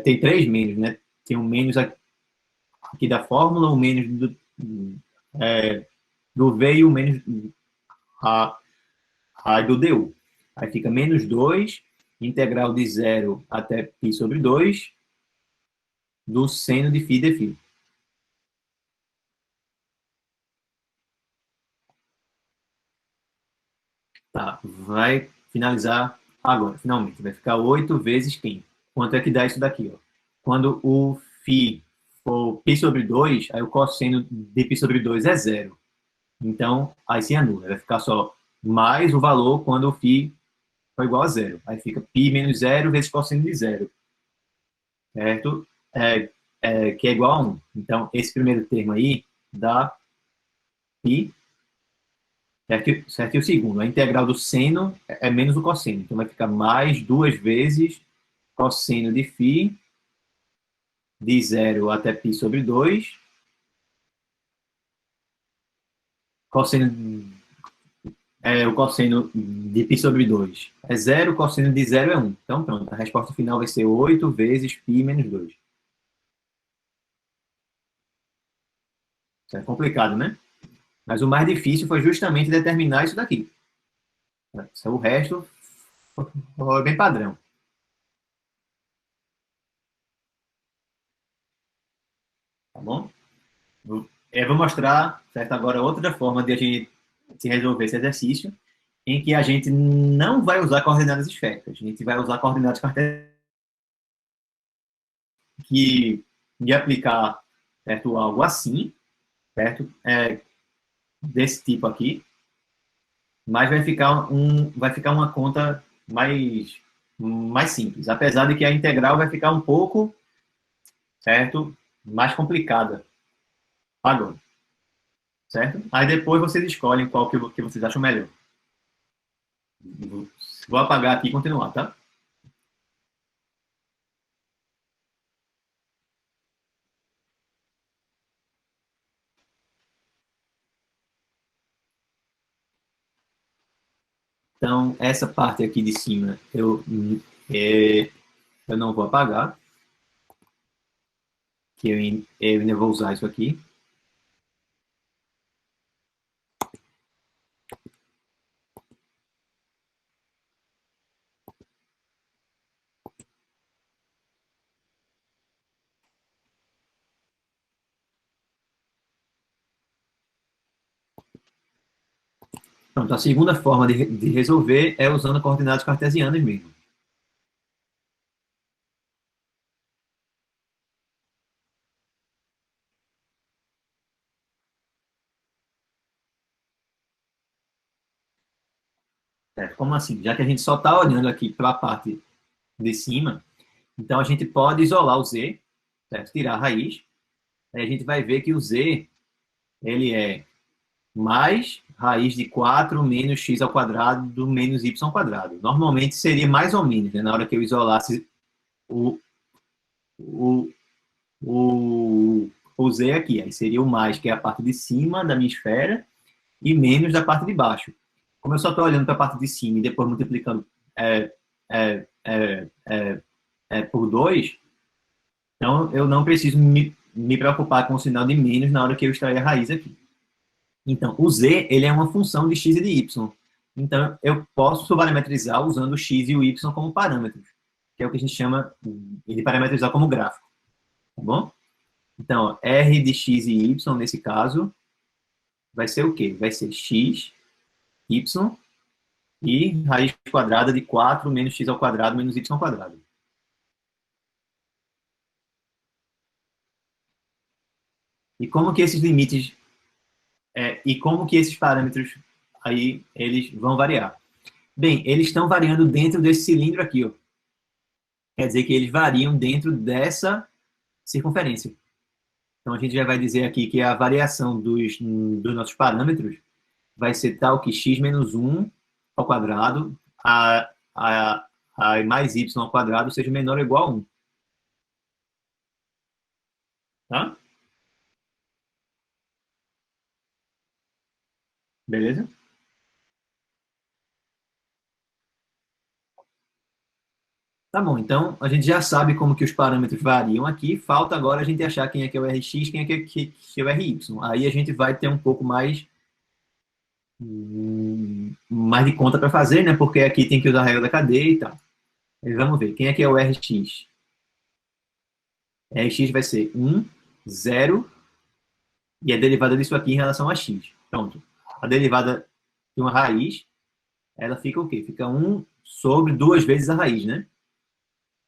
Tem três menos, né? Tem um menos aqui da fórmula, um menos do V e o menos do du. Aí fica menos 2, integral de 0 até π sobre 2, do seno de φ de φ. Tá, vai finalizar agora, finalmente. Vai ficar 8 vezes π. Quanto é que dá isso daqui? Ó? Quando o φ for π sobre 2, aí o cosseno de π sobre 2 é zero. Então, aí se anula. Vai ficar só mais o valor quando o φ for igual a zero. Aí fica π menos zero vezes cosseno de zero. Certo? Que é igual a 1. Então, esse primeiro termo aí dá π. Certo? E o segundo, a integral do seno é menos o cosseno. Então, vai ficar mais duas vezes cosseno de φ, de 0 até π sobre 2. O cosseno de π sobre 2 é 0, o cosseno de 0 é 1. Então, pronto, a resposta final vai ser 8 vezes π menos 2. Isso é complicado, né? Mas o mais difícil foi justamente determinar isso daqui. O resto foi bem padrão. Tá bom? Eu vou mostrar, certo, agora outra forma de a gente se resolver esse exercício, em que a gente não vai usar coordenadas esféricas. A gente vai usar coordenadas cartesianas de aplicar, certo, algo assim, certo? Desse tipo aqui, mas vai ficar uma conta mais simples, apesar de que a integral vai ficar um pouco, certo, mais complicada agora, certo? Aí depois vocês escolhem qual que vocês acham melhor. Vou apagar aqui e continuar, tá? Então, essa parte aqui de cima eu não vou apagar, que eu ainda vou usar isso aqui. Pronto, a segunda forma de resolver é usando coordenadas cartesianas mesmo. Certo? Como assim? Já que a gente só está olhando aqui para a parte de cima, então a gente pode isolar o z, certo? Tirar a raiz. Aí a gente vai ver que o z ele é mais raiz de 4 menos x ao quadrado do menos y ao quadrado. Normalmente seria mais ou menos, né? Na hora que eu isolasse o, o, o z aqui. Aí seria o mais, que é a parte de cima da minha esfera, e menos da parte de baixo. Como eu só estou olhando para a parte de cima e depois multiplicando por 2, então eu não preciso me preocupar com o sinal de menos na hora que eu extrair a raiz aqui. Então, o z ele é uma função de x e de y. Então, eu posso subparametrizar usando o x e o y como parâmetros, que é o que a gente chama de parametrizar como gráfico. Tá bom? Então, r de x e y, nesse caso, vai ser o quê? Vai ser x, y e raiz quadrada de 4 menos x ao quadrado menos y ao quadrado. E como que esses limites e como que esses parâmetros aí eles vão variar? Bem, eles estão variando dentro desse cilindro aqui, ó. Quer dizer que eles variam dentro dessa circunferência. Então, a gente já vai dizer aqui que a variação dos nossos parâmetros vai ser tal que x menos 1 ao quadrado, a mais y ao quadrado seja menor ou igual a 1. Tá? Beleza? Tá bom, então a gente já sabe como que os parâmetros variam aqui, falta agora a gente achar quem é que é o Rx, quem é que é o Ry. Aí a gente vai ter um pouco mais de conta para fazer, né? Porque aqui tem que usar a regra da cadeia e tal. Aí vamos ver, quem é que é o Rx? Rx vai ser 1, 0, e a derivada disso aqui em relação a x. Pronto. A derivada de uma raiz, ela fica o quê? Fica 1 sobre 2 vezes a raiz, né?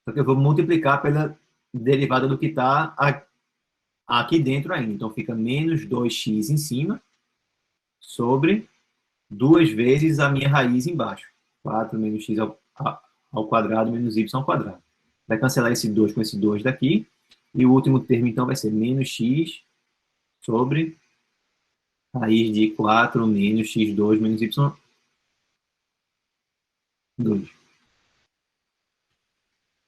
Só que eu vou multiplicar pela derivada do que está aqui dentro ainda. Então, fica menos 2x em cima sobre 2 vezes a minha raiz embaixo. 4 menos x ao quadrado menos y ao quadrado. Vai cancelar esse 2 com esse 2 daqui. E o último termo, então, vai ser menos x sobre raiz de 4 menos x2 menos y2.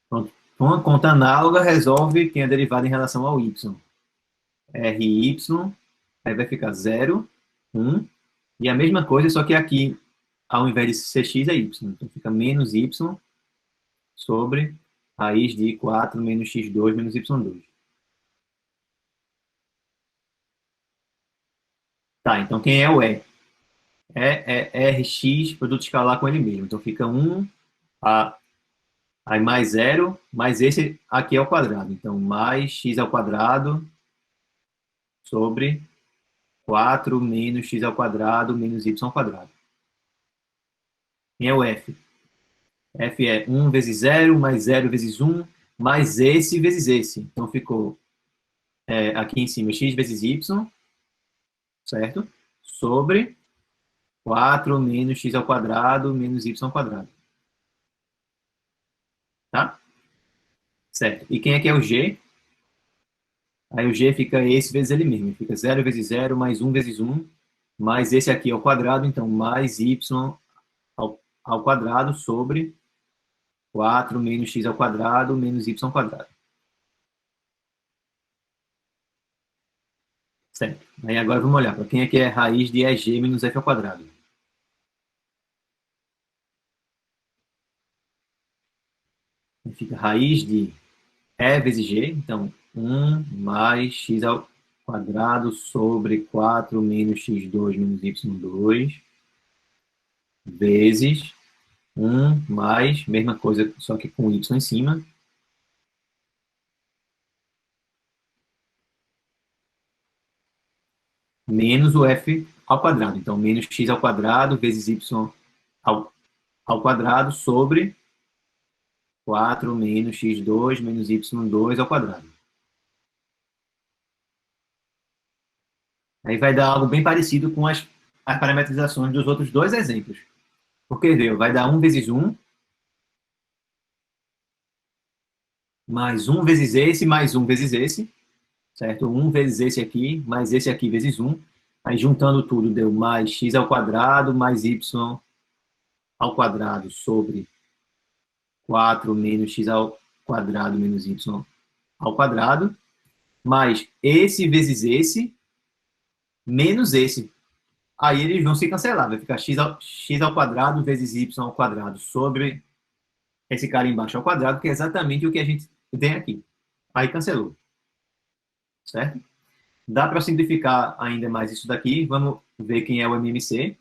Pronto. Uma conta análoga resolve quem é derivada em relação ao y. Ry, aí vai ficar 0, 1. E a mesma coisa, só que aqui, ao invés de ser x, é y. Então fica menos y sobre raiz de 4 menos x2 menos y2. Tá, então quem é o E? É Rx, produto escalar com ele mesmo. Então fica 1, aí mais 0, mais esse aqui é o quadrado. Então mais x ao quadrado sobre 4 menos x ao quadrado menos y ao quadrado. Quem é o F? F é 1 vezes 0, mais 0 vezes 1, mais esse vezes esse. Então ficou aqui em cima x vezes y, certo? Sobre 4 menos x ao quadrado menos y ao quadrado. Tá? Certo. E quem é que é o g? Aí o g fica esse vezes ele mesmo. Fica 0 vezes 0, mais 1 vezes 1, mais esse aqui ao quadrado, então mais y ao quadrado sobre 4 menos x ao quadrado menos y ao quadrado. Certo. Aí agora vamos olhar para quem é que é raiz de EG menos f ao quadrado. Aí fica raiz de E vezes G, então 1 mais x ao quadrado sobre 4 menos x2 menos y2 vezes 1 mais, mesma coisa, só que com y em cima, menos o f ao quadrado. Então, menos x ao quadrado vezes y ao quadrado sobre 4 menos x2 menos y2 ao quadrado. Aí vai dar algo bem parecido com as parametrizações dos outros dois exemplos. Porque, viu, vai dar 1 vezes 1, mais 1 vezes esse, mais 1 vezes esse, certo? 1 vezes esse aqui, mais esse aqui vezes 1. Aí, juntando tudo, deu mais x ao quadrado, mais y ao quadrado sobre 4 menos x ao quadrado menos y ao quadrado, mais esse vezes esse, menos esse. Aí eles vão se cancelar, vai ficar x ao quadrado vezes y ao quadrado sobre esse cara embaixo ao quadrado, que é exatamente o que a gente tem aqui. Aí cancelou, certo? Dá para simplificar ainda mais isso daqui. Vamos ver quem é o MMC.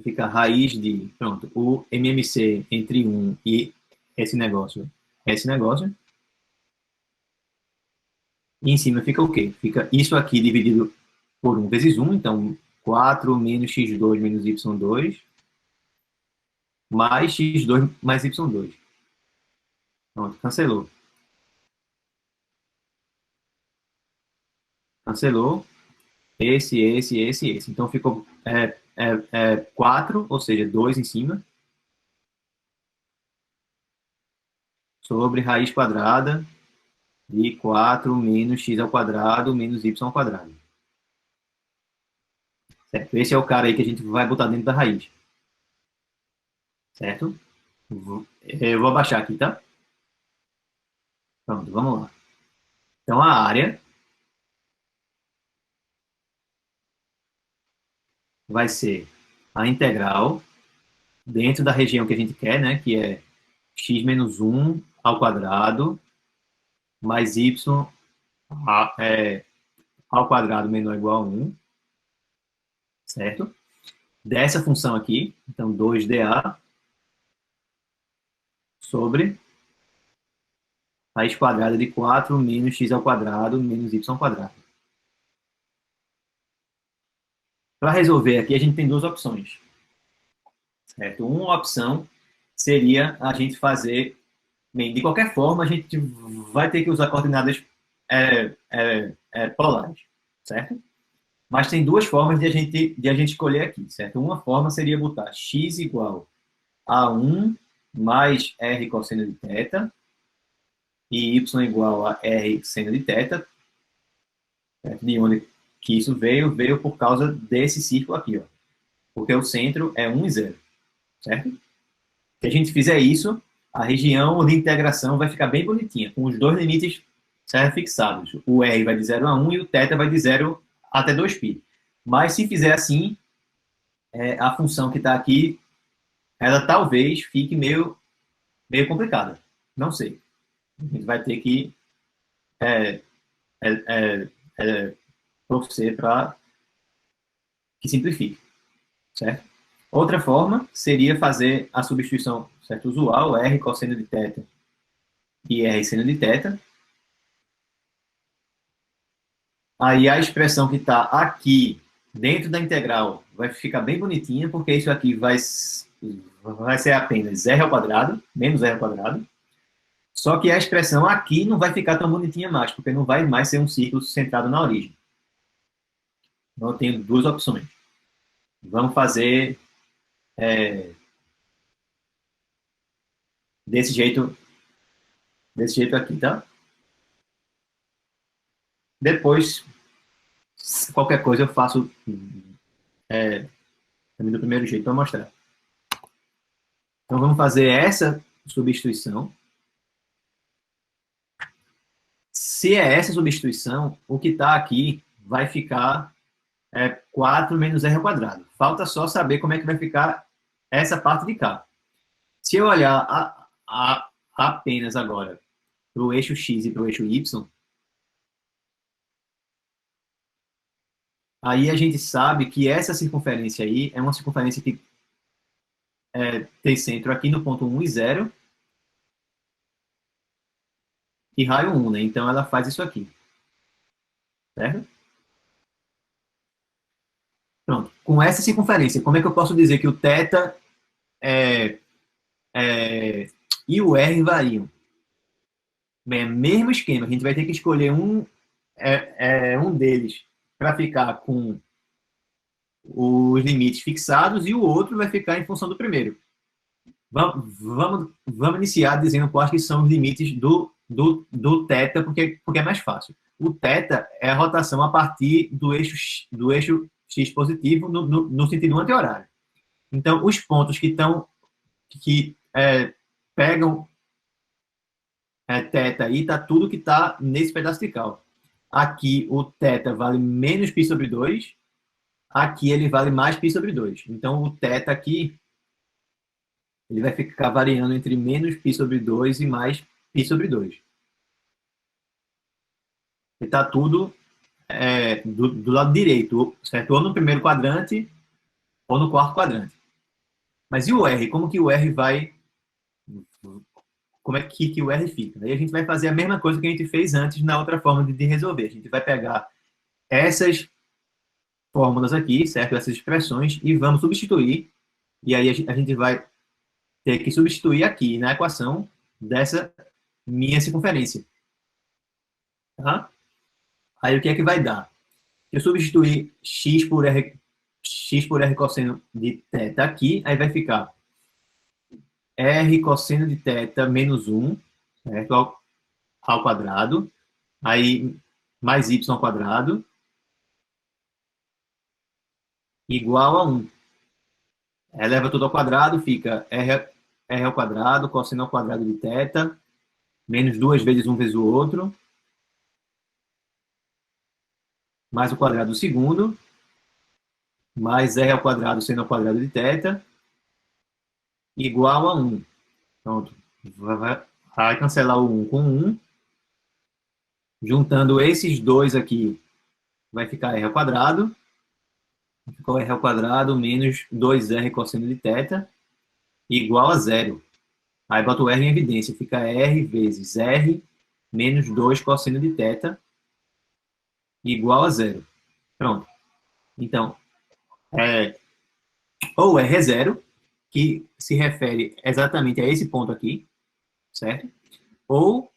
Fica a raiz de, pronto, o MMC entre 1 e esse negócio. E em cima fica o quê? Fica isso aqui dividido por 1 vezes 1, então 4 menos x2 menos y2, mais x2 mais y2. Pronto, cancelou. Cancelou. Esse. Então ficou 4, ou seja, 2 em cima, sobre raiz quadrada de 4 menos x ao quadrado menos y ao quadrado. Certo? Esse é o cara aí que a gente vai botar dentro da raiz. Certo? Eu vou abaixar aqui, tá? Pronto, vamos lá. Então, a área vai ser a integral dentro da região que a gente quer, né? Que é x menos 1 ao quadrado mais y ao quadrado menor ou igual a 1, certo? Dessa função aqui, então 2dA sobre raiz quadrada de 4 menos x ao quadrado menos y ao quadrado. Para resolver aqui, a gente tem duas opções. Certo? Uma opção seria a gente fazer... Bem, de qualquer forma, a gente vai ter que usar coordenadas polares, certo? Mas tem duas formas de a gente escolher aqui, certo? Uma forma seria botar x igual a 1 mais r cosseno de θ e y igual a r seno de θ. Certo? De onde que isso veio? Veio por causa desse círculo aqui, ó. Porque o centro é 1 e 0, certo? Se a gente fizer isso, a região de integração vai ficar bem bonitinha, com os dois limites, certo, fixados. O r vai de 0 a 1 e o θ vai de 0 até 2π. Mas se fizer assim, a função que está aqui, ela talvez fique meio complicada. Não sei. A gente vai ter que torcer para que simplifique, certo? Outra forma seria fazer a substituição, certo, usual, r cosseno de θ e r seno de θ. Aí a expressão que está aqui dentro da integral vai ficar bem bonitinha, porque isso aqui vai ser apenas r ao quadrado, menos r ao quadrado. Só que a expressão aqui não vai ficar tão bonitinha mais, porque não vai mais ser um círculo centrado na origem. Então, eu tenho duas opções. Vamos fazer desse jeito aqui, tá? Depois, qualquer coisa eu faço também do primeiro jeito para mostrar. Então, vamos fazer essa substituição. Se é essa substituição, o que está aqui vai ficar 4 menos r ao quadrado. Falta só saber como é que vai ficar essa parte de cá. Se eu olhar apenas agora para o eixo x e para o eixo y, aí a gente sabe que essa circunferência aí é uma circunferência que tem centro aqui no ponto 1 e 0 e raio 1, né? Então ela faz isso aqui. Certo? Pronto. Com essa circunferência, como é que eu posso dizer que o θ e o r variam? Bem, mesmo esquema, a gente vai ter que escolher um deles para ficar com os limites fixados e o outro vai ficar em função do primeiro. Vamos iniciar dizendo quais que são os limites do θ, porque é mais fácil. O θ é a rotação a partir do eixo x positivo no sentido anti-horário. Então, os pontos que pegam θ aí, está tudo que está nesse pedaço de cálculo. Aqui o θ vale menos π sobre 2, aqui ele vale mais π sobre 2. Então, o θ aqui ele vai ficar variando entre menos π sobre 2 e mais π sobre 2. E está tudo do lado direito, certo? Ou no primeiro quadrante, ou no quarto quadrante. Mas e o R? Como que o R vai... Como é que o R fica? Aí a gente vai fazer a mesma coisa que a gente fez antes na outra forma de resolver. A gente vai pegar essas fórmulas aqui, certo? Essas expressões, e vamos substituir. E aí a gente vai ter que substituir aqui na equação dessa minha circunferência. Tá? Aí o que é que vai dar? Eu substituir x por r cosseno de θ aqui, aí vai ficar r cosseno de θ menos 1, certo? Ao quadrado, Aí, mais y ao quadrado, igual a 1. Eleva tudo ao quadrado, fica r ao quadrado, cosseno ao quadrado de θ, menos 2 vezes um vezes o outro, mais o quadrado do segundo, mais r ao quadrado seno ao quadrado de θ, igual a 1. Pronto. Vai cancelar o 1 com 1. Juntando esses dois aqui, vai ficar r ao quadrado. Ficou r ao quadrado menos 2r cosseno de θ, igual a 0. Aí bota o r em evidência. Fica r vezes r menos 2 cosseno de θ, igual a 0. Pronto. Então, ou r é 0, que se refere exatamente a esse ponto aqui, certo? Ou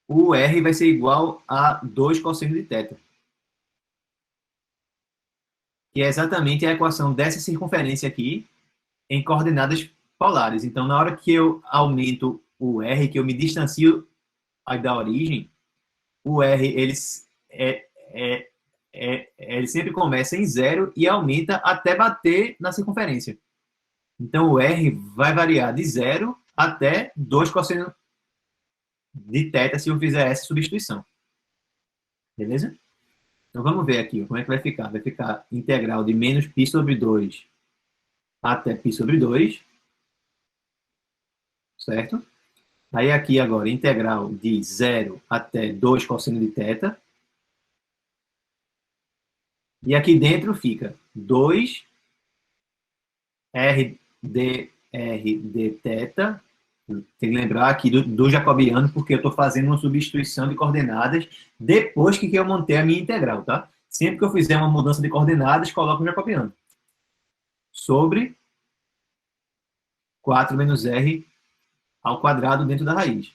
o r vai ser igual a 2 cosseno de θ, que é exatamente a equação dessa circunferência aqui em coordenadas polares. Então, na hora que eu aumento o r, que eu me distancio da origem, o r ele sempre começa em 0 e aumenta até bater na circunferência. Então, o r vai variar de 0 até 2 cosseno de θ se eu fizer essa substituição. Beleza? Então, vamos ver aqui como é que vai ficar. Vai ficar integral de menos π sobre 2 até π sobre 2, certo? Aí aqui agora, integral de 0 até 2 cosseno de θ. E aqui dentro fica 2 r d θ. Tem que lembrar aqui do jacobiano, porque eu estou fazendo uma substituição de coordenadas depois que eu montei a minha integral, tá? Sempre que eu fizer uma mudança de coordenadas, coloco o jacobiano. Sobre 4 menos r ao quadrado dentro da raiz.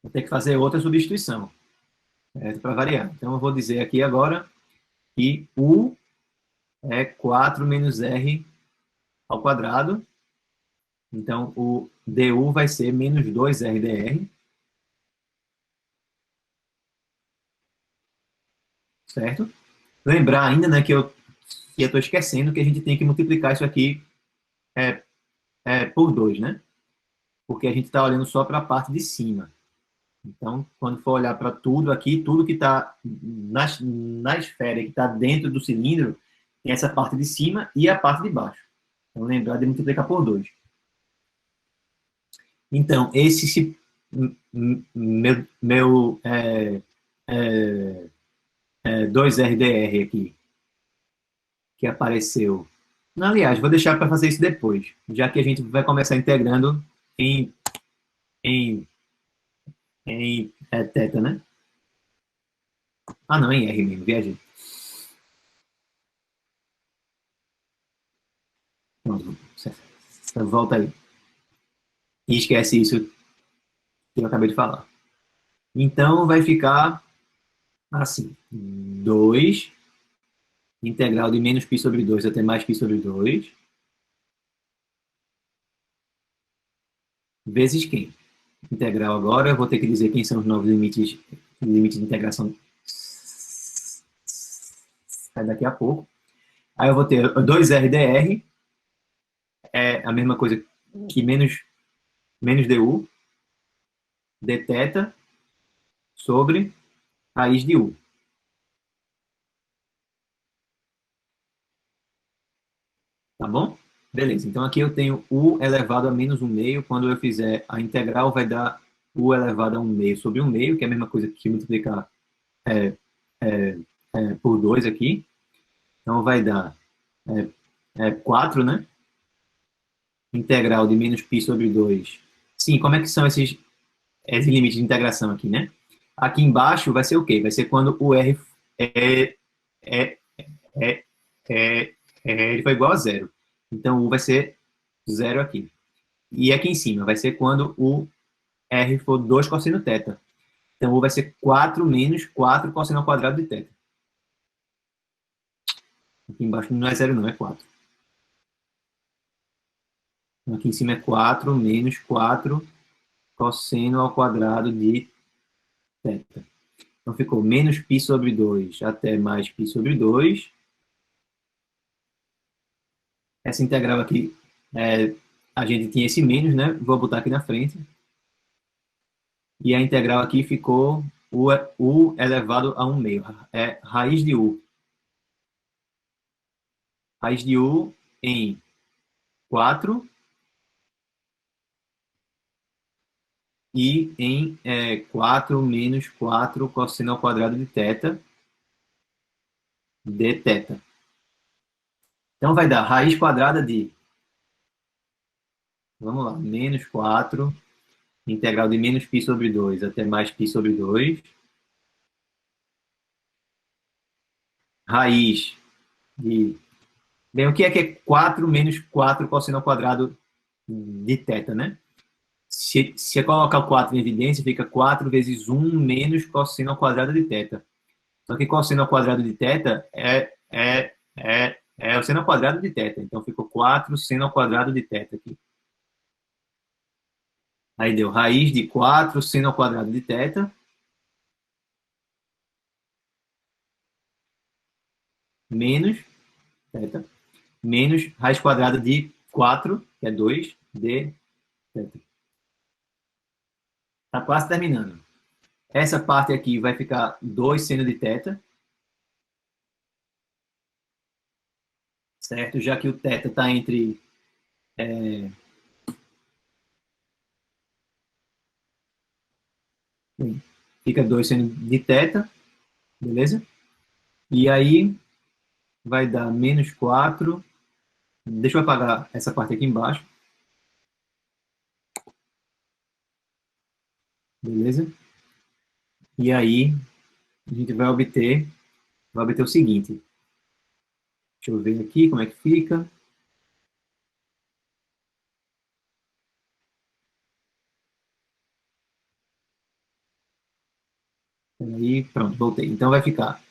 Vou ter que fazer outra substituição, para variar. Então, eu vou dizer aqui agora que u é 4 menos r ao quadrado. Então, o du vai ser menos 2r dr. Certo? Lembrar ainda, né, que eu estou esquecendo que a gente tem que multiplicar isso aqui por 2, né? Porque a gente está olhando só para a parte de cima. Então, quando for olhar para tudo aqui, tudo que está na esfera, que está dentro do cilindro, tem essa parte de cima e a parte de baixo. Então, lembrar de multiplicar por 2. Então, esse meu 2RDR aqui, que apareceu. Não, aliás, vou deixar para fazer isso depois, já que a gente vai começar integrando em θ, né? Ah, não, em R mesmo, viajei. Pronto, volta aí. E esquece isso que eu acabei de falar. Então, vai ficar assim. 2, integral de menos π sobre 2 até mais π sobre 2, vezes quem? Integral agora, eu vou ter que dizer quem são os novos limites de integração daqui a pouco. Aí eu vou ter 2r dr, é a mesma coisa que menos du, dθ sobre raiz de u. Tá bom? Beleza, então aqui eu tenho u elevado a menos 1/2. Quando eu fizer a integral, vai dar u elevado a 1/2 sobre 1/2, que é a mesma coisa que multiplicar por 2 aqui. Então vai dar 4, né? Integral de menos π sobre 2. Sim, como é que são esses limites de integração aqui, né? Aqui embaixo vai ser o quê? Vai ser quando o r ele foi igual a 0. Então, u vai ser 0 aqui. E aqui em cima vai ser quando o r for 2 cosseno θ. Então, u vai ser 4 menos 4 cosseno ao quadrado de θ. Aqui embaixo não é 0 não, é 4. Aqui em cima é 4 menos 4 cosseno ao quadrado de θ. Então, ficou menos π sobre 2 até mais π sobre 2. Essa integral aqui, a gente tinha esse menos, né? Vou botar aqui na frente. E a integral aqui ficou u elevado a 1 meio. É raiz de u. Raiz de u em 4 e em 4 menos 4 cosseno ao quadrado de θ dθ. Então, vai dar raiz quadrada de, vamos lá, menos 4, integral de menos π sobre 2 até mais π sobre 2, raiz de... Bem, o que é 4 menos 4 cosseno ao quadrado de θ, né? Se eu colocar o 4 em evidência, fica 4 vezes 1 menos cosseno ao quadrado de θ. Só que cosseno ao quadrado de θ é o seno ao quadrado de θ. Então, ficou 4 seno ao quadrado de θ aqui. Aí deu raiz de 4 seno ao quadrado de θ menos θ, menos raiz quadrada de 4, que é 2, de θ. Está quase terminando. Essa parte aqui vai ficar 2 seno de θ, certo? Já que o θ está entre... fica 2 seno de θ, beleza? E aí vai dar menos 4. Deixa eu apagar essa parte aqui embaixo. Beleza? E aí a gente vai obter o seguinte. Deixa eu ver aqui como é que fica. Aí, pronto, voltei. Então vai ficar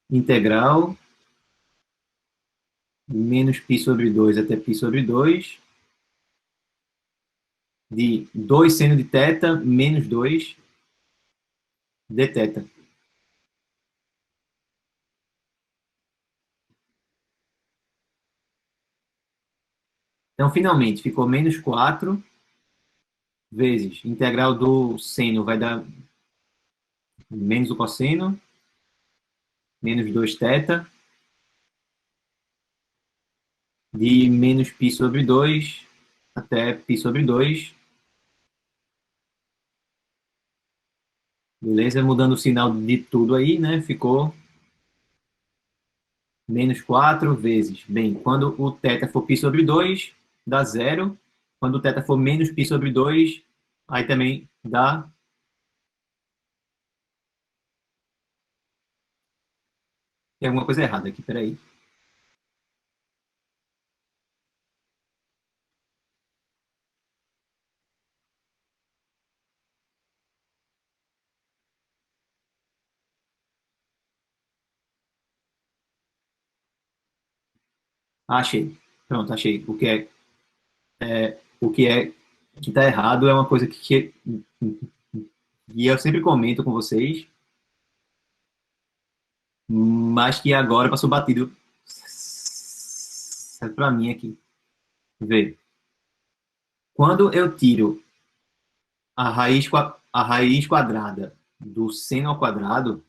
integral menos π sobre 2 até π sobre 2 de 2 seno de θ menos 2 dθ. Então, finalmente, ficou menos 4 vezes integral do seno vai dar menos o cosseno, menos 2θ, de menos π sobre 2 até π sobre 2. Beleza? Mudando o sinal de tudo aí, né? Ficou menos 4 vezes. Bem, quando o θ for π sobre 2, dá 0. Quando o θ for menos π sobre 2, aí também dá... Tem alguma coisa errada aqui, peraí. Achei. Pronto, achei. O que está errado é uma coisa e eu sempre comento com vocês, mas que agora passou batido para mim aqui. Vê. Quando eu tiro a raiz quadrada do seno ao quadrado,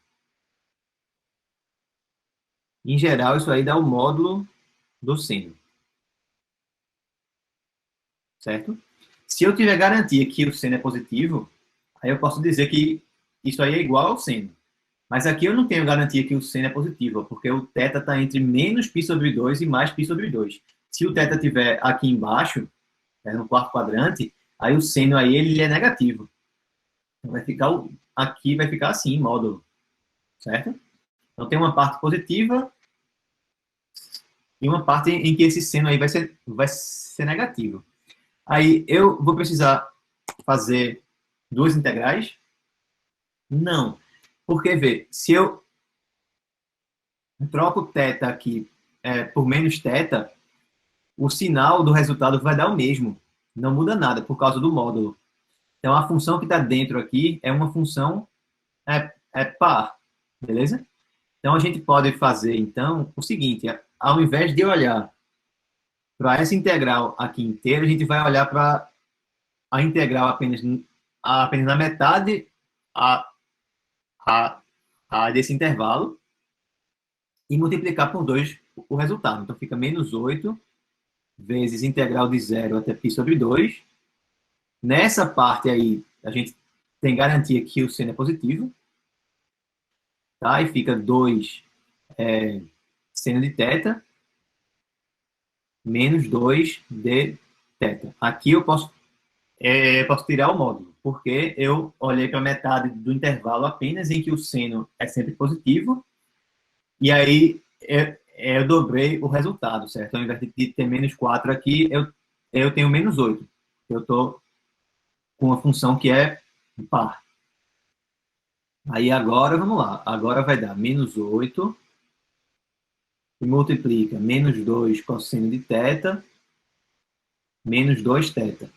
em geral, isso aí dá o módulo do seno. Certo? Se eu tiver garantia que o seno é positivo, aí eu posso dizer que isso aí é igual ao seno. Mas aqui eu não tenho garantia que o seno é positivo, porque o θ está entre menos π sobre 2 e mais π sobre 2. Se o θ estiver aqui embaixo, no quarto quadrante, aí o seno aí ele é negativo. Então vai ficar, aqui vai ficar assim, módulo. Certo? Então tem uma parte positiva e uma parte em que esse seno aí vai ser negativo. Aí eu vou precisar fazer duas integrais? Não. Porque, vê, se eu troco θ aqui por menos θ, o sinal do resultado vai dar o mesmo. Não muda nada por causa do módulo. Então, a função que está dentro aqui é uma função par, beleza? Então, a gente pode fazer, então, o seguinte, ao invés de olhar para essa integral aqui inteira, a gente vai olhar para a integral apenas na metade a, a, a desse intervalo e multiplicar por 2 o resultado. Então, fica menos 8 vezes integral de 0 até π sobre 2. Nessa parte aí, a gente tem garantia que o seno é positivo. Tá? E fica 2 seno de θ menos 2 de θ. Aqui eu posso tirar o módulo, porque eu olhei para a metade do intervalo apenas em que o seno é sempre positivo, e aí eu dobrei o resultado, certo? Ao invés de ter menos 4 aqui, eu tenho menos 8. Eu estou com uma função que é par. Aí agora, vamos lá. Agora vai dar menos 8 e multiplica menos 2 cosseno de θ menos 2 θ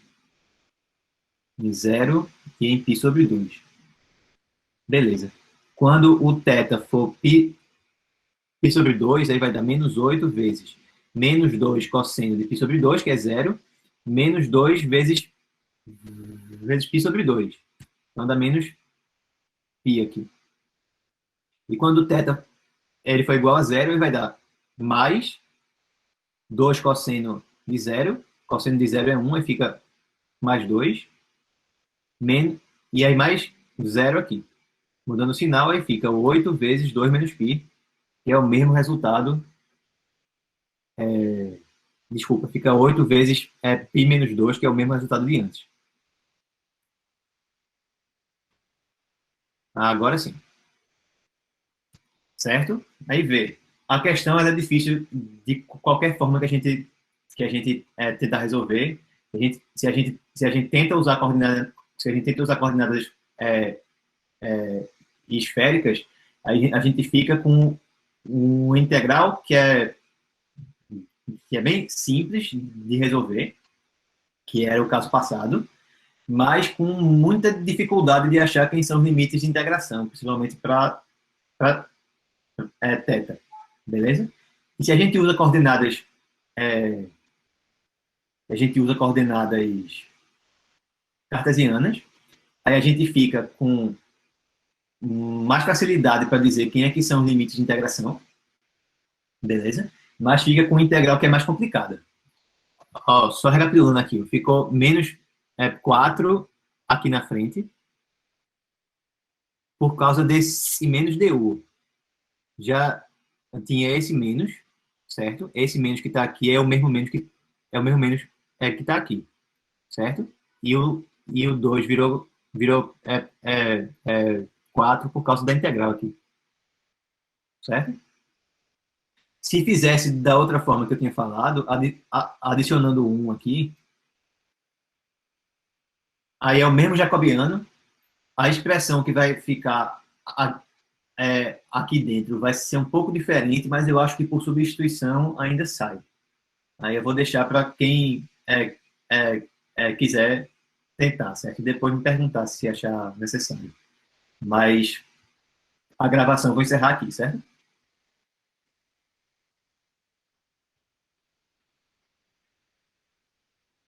em 0 e em π sobre 2. Beleza. Quando o θ for π sobre 2, aí vai dar menos 8 vezes menos 2 cosseno de π sobre 2, que é 0, menos 2 vezes π sobre 2. Então dá menos π aqui. E quando o θ ele for igual a 0, ele vai dar mais 2 cosseno de 0. Cosseno de 0 é 1, aí fica mais 2. Menos, e aí mais 0 aqui. Mudando o sinal, aí fica 8 vezes 2 menos π, que é o mesmo resultado. Desculpa, fica 8 vezes π menos 2, que é o mesmo resultado de antes. Agora sim. Certo? Aí vê. A questão é difícil de qualquer forma que a gente tentar resolver. Se a gente tenta usar coordenadas, se a gente tenta usar coordenadas esféricas, aí a gente fica com um integral que é bem simples de resolver, que era o caso passado, mas com muita dificuldade de achar quem são os limites de integração, principalmente para θ. Beleza? E se a gente usa coordenadas cartesianas, aí a gente fica com mais facilidade para dizer quem é que são os limites de integração, beleza? Mas fica com uma integral que é mais complicada. Ó, só recapitulando aqui, ficou menos 4 aqui na frente, por causa desse menos du. Já tinha esse menos, certo? Esse menos que está aqui é o mesmo menos que está aqui, certo? E o 2 virou 4 por causa da integral aqui, certo? Se fizesse da outra forma que eu tinha falado, adicionando 1 aqui, aí é o mesmo jacobiano, a expressão que vai ficar aqui dentro vai ser um pouco diferente, mas eu acho que por substituição ainda sai. Aí eu vou deixar para quem quiser tentar, certo? Depois me perguntar se achar necessário. Mas a gravação eu vou encerrar aqui, certo?